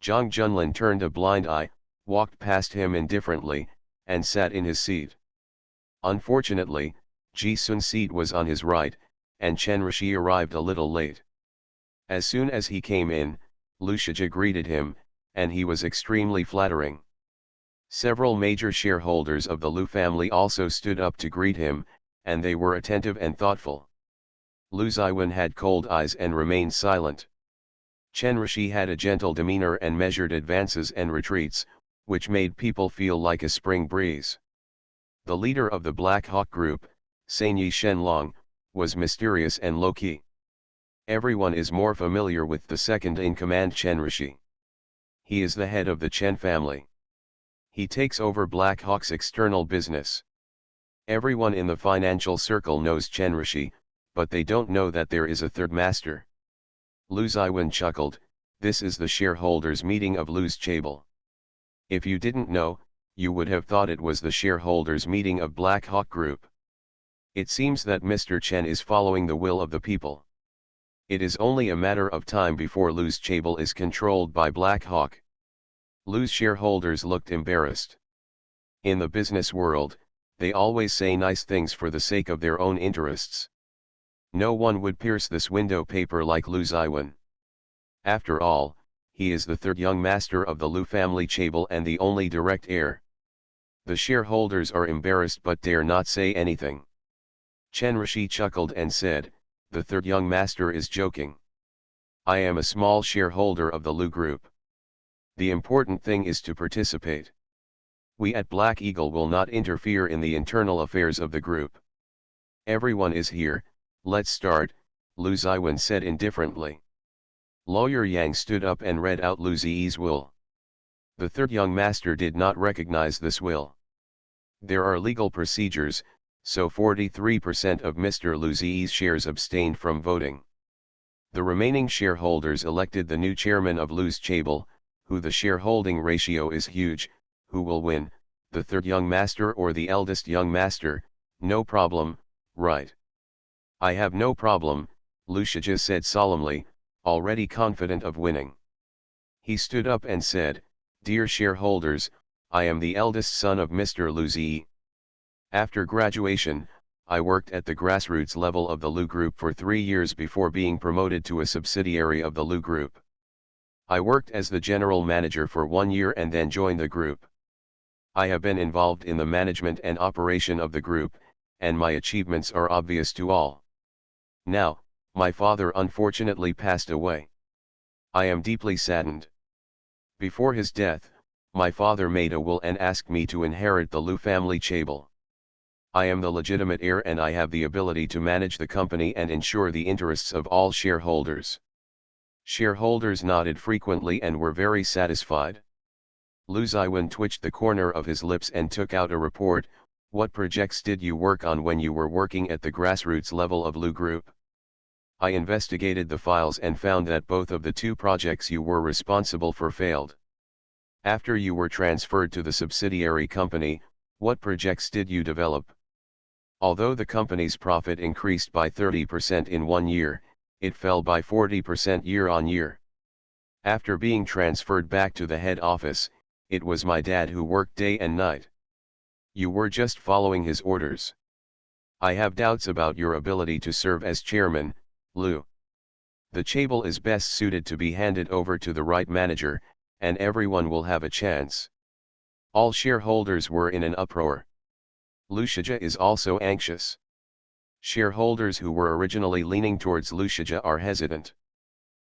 Zhang Junlin turned a blind eye, walked past him indifferently, and sat in his seat. Unfortunately, Ji Sun's seat was on his right, and Chen Rishi arrived a little late. As soon as he came in, Lu Shijia greeted him, and he was extremely flattering. Several major shareholders of the Lu family also stood up to greet him, and they were attentive and thoughtful. Lu Ziwen had cold eyes and remained silent. Chen Rishi had a gentle demeanor and measured advances and retreats, which made people feel like a spring breeze. The leader of the Black Hawk Group, Sanyi Shenlong, was mysterious and low-key. Everyone is more familiar with the second-in-command Chen Rishi. He is the head of the Chen family. He takes over Black Hawk's external business. Everyone in the financial circle knows Chen Rishi, but they don't know that there is a third master. Lu Ziwen chuckled, "This is the shareholders' meeting of Lu's Chable. If you didn't know, you would have thought it was the shareholders' meeting of Black Hawk Group. It seems that Mr. Chen is following the will of the people. It is only a matter of time before Lu's Chable is controlled by Black Hawk." Lu's shareholders looked embarrassed. In the business world, they always say nice things for the sake of their own interests. No one would pierce this window paper like Lu Ziwen. After all, he is the third young master of the Lu family Chable and the only direct heir. The shareholders are embarrassed but dare not say anything. Chen Rishi chuckled and said, "The third young master is joking. I am a small shareholder of the Lu Group. The important thing is to participate. We at Black Eagle will not interfere in the internal affairs of the group. Everyone is here, let's start," Lu Ziwen said indifferently. Lawyer Yang stood up and read out Lu Ziyi's will. The third young master did not recognize this will. There are legal procedures, so 43% of Mr. Lu Ziyi's shares abstained from voting. The remaining shareholders elected the new chairman of Lu's Chable, who the shareholding ratio is huge. Who will win, the third young master or the eldest young master? No problem, right? I have no problem, Lu Shijia said solemnly, already confident of winning. He stood up and said, "Dear shareholders, I am the eldest son of Mr. Lu Ziyi. After graduation, I worked at the grassroots level of the Lu Group for 3 years before being promoted to a subsidiary of the Lu Group. I worked as the general manager for 1 year and then joined the group. I have been involved in the management and operation of the group, and my achievements are obvious to all. Now, my father unfortunately passed away. I am deeply saddened. Before his death, my father made a will and asked me to inherit the Lu family Chable. I am the legitimate heir and I have the ability to manage the company and ensure the interests of all shareholders." Shareholders nodded frequently and were very satisfied. Lu Ziwen twitched the corner of his lips and took out a report. "What projects did you work on when you were working at the grassroots level of Lu Group?" "I investigated the files and found that both of the 2 projects you were responsible for failed. After you were transferred to the subsidiary company, what projects did you develop?" "Although the company's profit increased by 30% in 1 year, it fell by 40% year on year. After being transferred back to the head office, it was my dad who worked day and night. You were just following his orders. I have doubts about your ability to serve as chairman, Lu. The Chable is best suited to be handed over to the right manager, and everyone will have a chance." All shareholders were in an uproar. Lu Shijia is also anxious. Shareholders who were originally leaning towards Lu Shijia are hesitant.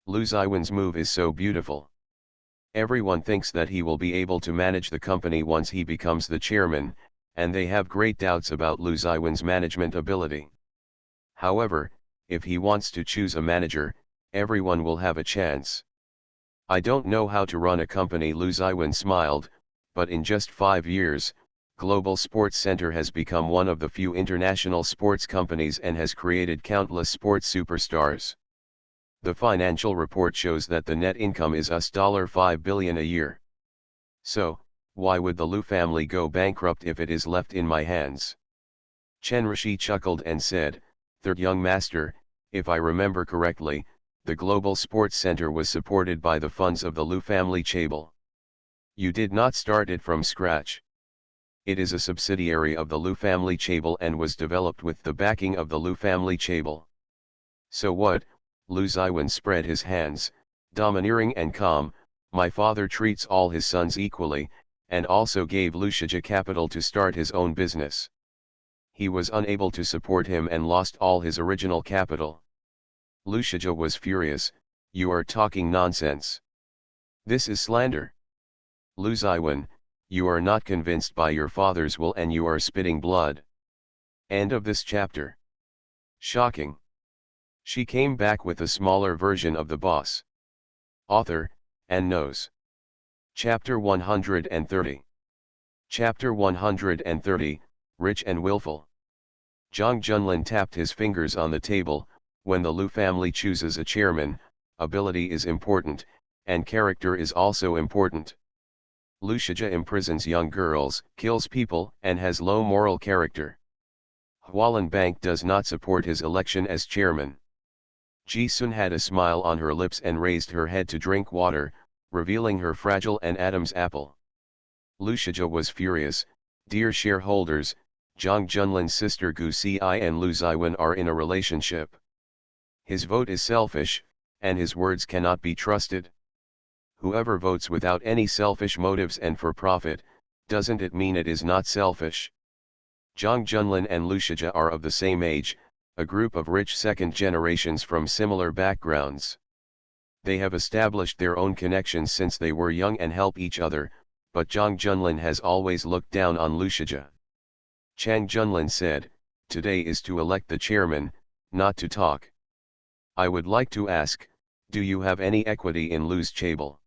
Lu Ziwen's move is so beautiful. Everyone thinks that he will be able to manage the company once he becomes the chairman, and they have great doubts about Lu Ziwen's management ability. However, if he wants to choose a manager, everyone will have a chance. "I don't know how to run a company," Lu Ziwen smiled, "but in just 5 years, Global Sports Center has become one of the few international sports companies and has created countless sports superstars. The financial report shows that the net income is $5 billion a year. So, why would the Lu family go bankrupt if it is left in my hands?" Chen Rishi chuckled and said, "Third young master, if I remember correctly, the global sports center was supported by the funds of the Lu family Chaebol. You did not start it from scratch. It is a subsidiary of the Lu family Chaebol and was developed with the backing of the Lu family Chaebol. So what? Lu Ziwen spread his hands, domineering and calm. My father treats all his sons equally, and also gave Lu Shija capital to start his own business. He was unable to support him and lost all his original capital. Lu Shija was furious. You are talking nonsense. This is slander. Lu Ziwen, you are not convinced by your father's will and you are spitting blood. End of this chapter. Shocking. She came back with a smaller version of the boss. Author, and knows. Chapter 130. Chapter 130, Rich and Willful. Zhang Junlin tapped his fingers on the table. When the Lu family chooses a chairman, ability is important, and character is also important. Lu Shija imprisons young girls, kills people, and has low moral character. Hualin Bank does not support his election as chairman. Ji Sun had a smile on her lips and raised her head to drink water, revealing her fragile and Adam's apple. Lu Shija was furious. Dear shareholders, Zhang Junlin's sister Gu Ci and Lu Ziwen are in a relationship. His vote is selfish, and his words cannot be trusted. Whoever votes without any selfish motives and for profit, doesn't it mean it is not selfish? Zhang Junlin and Lu Shija are of the same age, a group of rich second generations from similar backgrounds. They have established their own connections since they were young and help each other, but Zhang Junlin has always looked down on Lu Shija. Chang Junlin said, today is to elect the chairman, not to talk. I would like to ask, do you have any equity in Lu's Chaebol?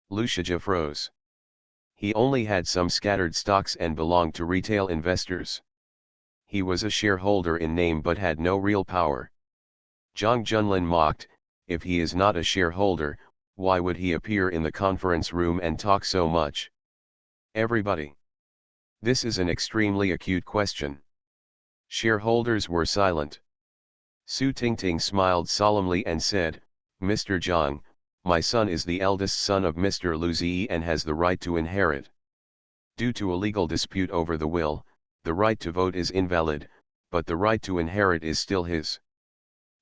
Lu Shija froze. He only had some scattered stocks and belonged to retail investors. He was a shareholder in name but had no real power. Zhang Junlin mocked, if he is not a shareholder, why would he appear in the conference room and talk so much? Everybody. This is an extremely acute question. Shareholders were silent. Su Tingting smiled solemnly and said, Mr. Zhang, my son is the eldest son of Mr. Lu Ziyi and has the right to inherit. Due to a legal dispute over the will, the right to vote is invalid, but the right to inherit is still his.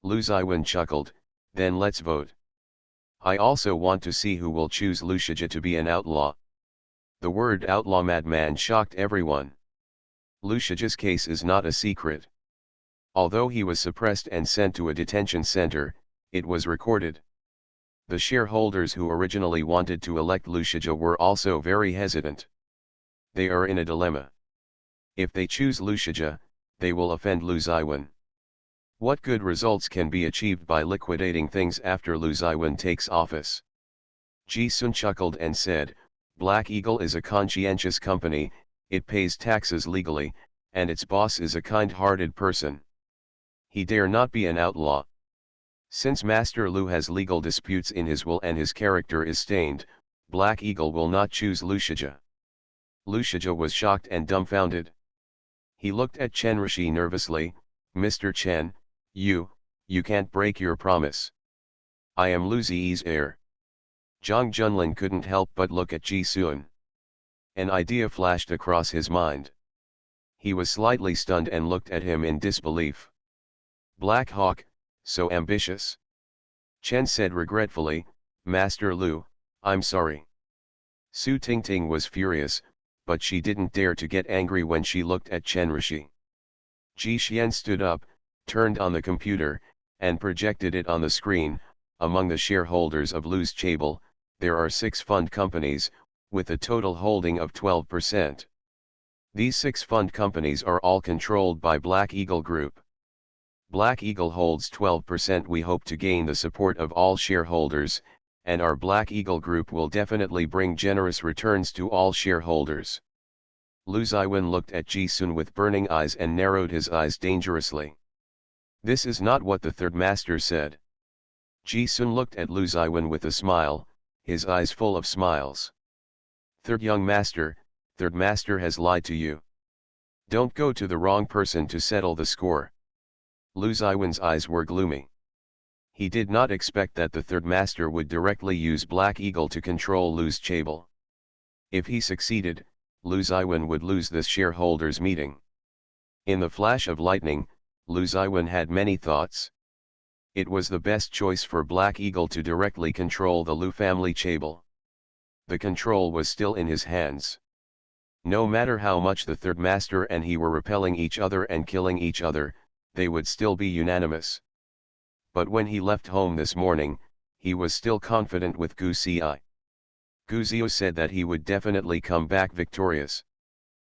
Lu Ziwen chuckled, then let's vote. I also want to see who will choose Lu Shija to be an outlaw. The word outlaw madman shocked everyone. Lu Shija's case is not a secret. Although he was suppressed and sent to a detention center, it was recorded. The shareholders who originally wanted to elect Lu Shija were also very hesitant. They are in a dilemma. If they choose Lu Shija, they will offend Lu Ziwen. What good results can be achieved by liquidating things after Lu Ziwen takes office? Ji Sun chuckled and said, Black Eagle is a conscientious company, it pays taxes legally, and its boss is a kind-hearted person. He dare not be an outlaw. Since Master Lu has legal disputes in his will and his character is stained, Black Eagle will not choose Lu Shija. Lu Shija was shocked and dumbfounded. He looked at Chen Rishi nervously, Mr. Chen, you can't break your promise. I am Lu Ziyi's heir. Zhang Junlin couldn't help but look at Ji Sun. An idea flashed across his mind. He was slightly stunned and looked at him in disbelief. Black Hawk, so ambitious. Chen said regretfully, Master Lu, I'm sorry. Su Tingting was furious, but she didn't dare to get angry when she looked at Chen Rishi. Ji Xian stood up, turned on the computer, and projected it on the screen. Among the shareholders of Lu's Chaebol, there are 6 fund companies, with a total holding of 12%. These 6 fund companies are all controlled by Black Eagle Group. Black Eagle holds 12%. We hope to gain the support of all shareholders, and our Black Eagle Group will definitely bring generous returns to all shareholders. Lu Ziwen looked at Ji Sun with burning eyes and narrowed his eyes dangerously. This is not what the third master said. Ji Sun looked at Lu Ziwen with a smile, his eyes full of smiles. Third master has lied to you. Don't go to the wrong person to settle the score. Lu Ziwen's eyes were gloomy. He did not expect that the third master would directly use Black Eagle to control Lu's Chable. If he succeeded, Lu Ziwen would lose this shareholders meeting. In the flash of lightning, Lu Ziwen had many thoughts. It was the best choice for Black Eagle to directly control the Lu family Chable. The control was still in his hands. No matter how much the third master and he were repelling each other and killing each other, they would still be unanimous. But when he left home this morning, he was still confident with Gu Xi. Gu Zio said that he would definitely come back victorious.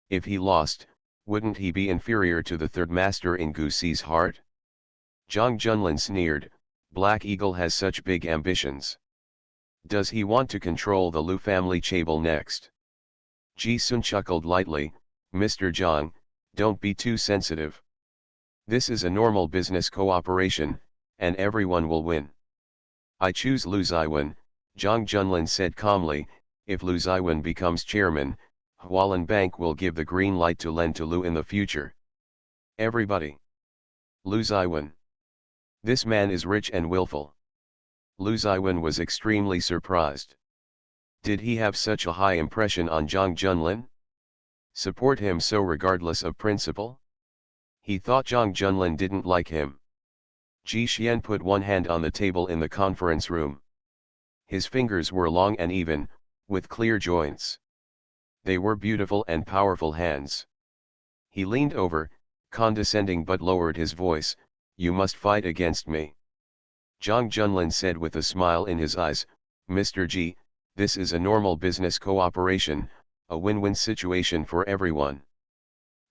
If he lost, wouldn't he be inferior to the third master in Gu Xi's heart? Zhang Junlin sneered, Black Eagle has such big ambitions. Does he want to control the Lu family Chable next? Ji Sun chuckled lightly, Mr. Zhang, don't be too sensitive. This is a normal business cooperation, and everyone will win. I choose Lu Ziwen, Zhang Junlin said calmly. If Lu Ziwen becomes chairman, Hualien Bank will give the green light to lend to Lu in the future. Everybody. Lu Ziwen. This man is rich and willful. Lu Ziwen was extremely surprised. Did he have such a high impression on Zhang Junlin? Support him so regardless of principle? He thought Zhang Junlin didn't like him. Ji Xian put one hand on the table in the conference room. His fingers were long and even, with clear joints. They were beautiful and powerful hands. He leaned over, condescending but lowered his voice, you must fight against me. Zhang Junlin said with a smile in his eyes, Mr. Ji, this is a normal business cooperation, a win-win situation for everyone.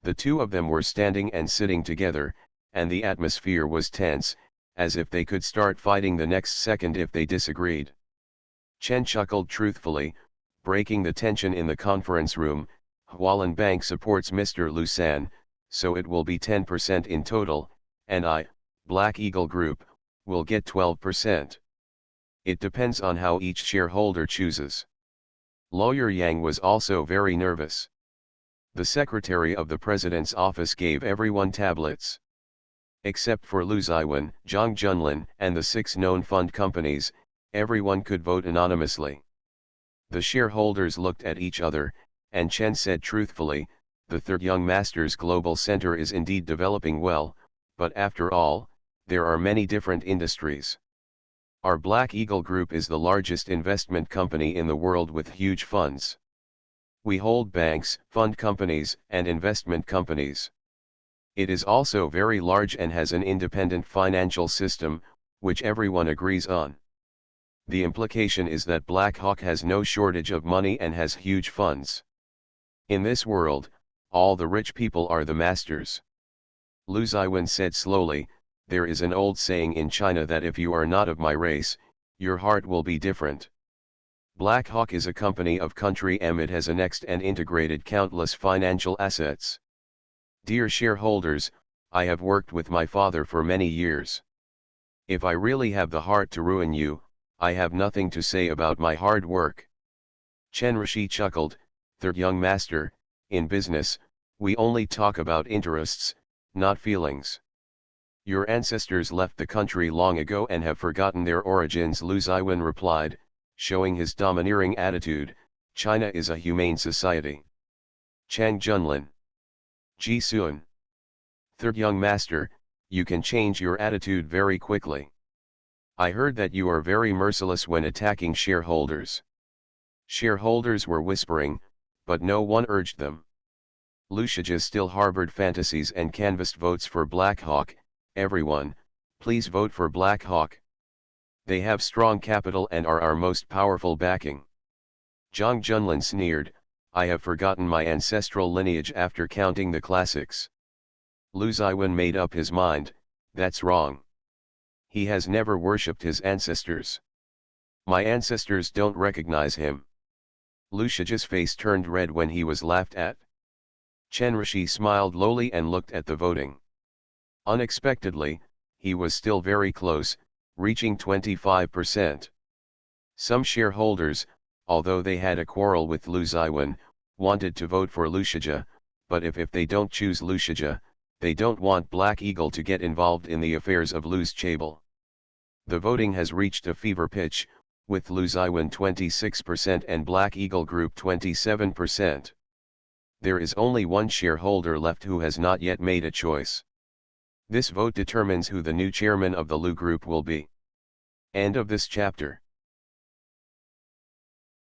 The two of them were standing and sitting together, and the atmosphere was tense, as if they could start fighting the next second if they disagreed. Chen chuckled truthfully, breaking the tension in the conference room, Hualien Bank supports Mr. Lu San, so it will be 10% in total, and I, Black Eagle Group, will get 12%. It depends on how each shareholder chooses. Lawyer Yang was also very nervous. The secretary of the president's office gave everyone tablets. Except for Lu Ziwen, Zhang Junlin, and the 6 known fund companies, everyone could vote anonymously. The shareholders looked at each other, and Chen said truthfully, the Third Young Masters Global Center is indeed developing well, but after all, there are many different industries. Our Black Eagle Group is the largest investment company in the world with huge funds. We hold banks, fund companies, and investment companies. It is also very large and has an independent financial system, which everyone agrees on. The implication is that Black Hawk has no shortage of money and has huge funds. In this world, all the rich people are the masters. Lu Ziwen said slowly, there is an old saying in China that if you are not of my race, your heart will be different. Black Hawk is a company of country M. It has annexed and integrated countless financial assets. Dear shareholders, I have worked with my father for many years. If I really have the heart to ruin you, I have nothing to say about my hard work. Chen Rishi chuckled, Third Young Master, in business, we only talk about interests, not feelings. Your ancestors left the country long ago and have forgotten their origins, Lu Ziwen replied, showing his domineering attitude, China is a humane society. Chang Junlin. Ji Sun. Third Young Master, you can change your attitude very quickly. I heard that you are very merciless when attacking shareholders. Shareholders were whispering, but no one urged them. Lu Shijia still harbored fantasies and canvassed votes for Black Hawk. Everyone, please vote for Black Hawk. They have strong capital and are our most powerful backing. Zhang Junlin sneered, I have forgotten my ancestral lineage after counting the classics. Lu Ziwen made up his mind, that's wrong. He has never worshipped his ancestors. My ancestors don't recognize him. Lu Shijia's face turned red when he was laughed at. Chen Rishi smiled lowly and looked at the voting. Unexpectedly, he was still very close, reaching 25%. Some shareholders, although they had a quarrel with Lu Ziwen, wanted to vote for Lu Shijia, but if they don't choose Lu Shijia, they don't want Black Eagle to get involved in the affairs of Lu's Chable. The voting has reached a fever pitch, with Lu Ziwen 26% and Black Eagle Group 27%. There is only one shareholder left who has not yet made a choice. This vote determines who the new chairman of the Lu Group will be. End of this chapter.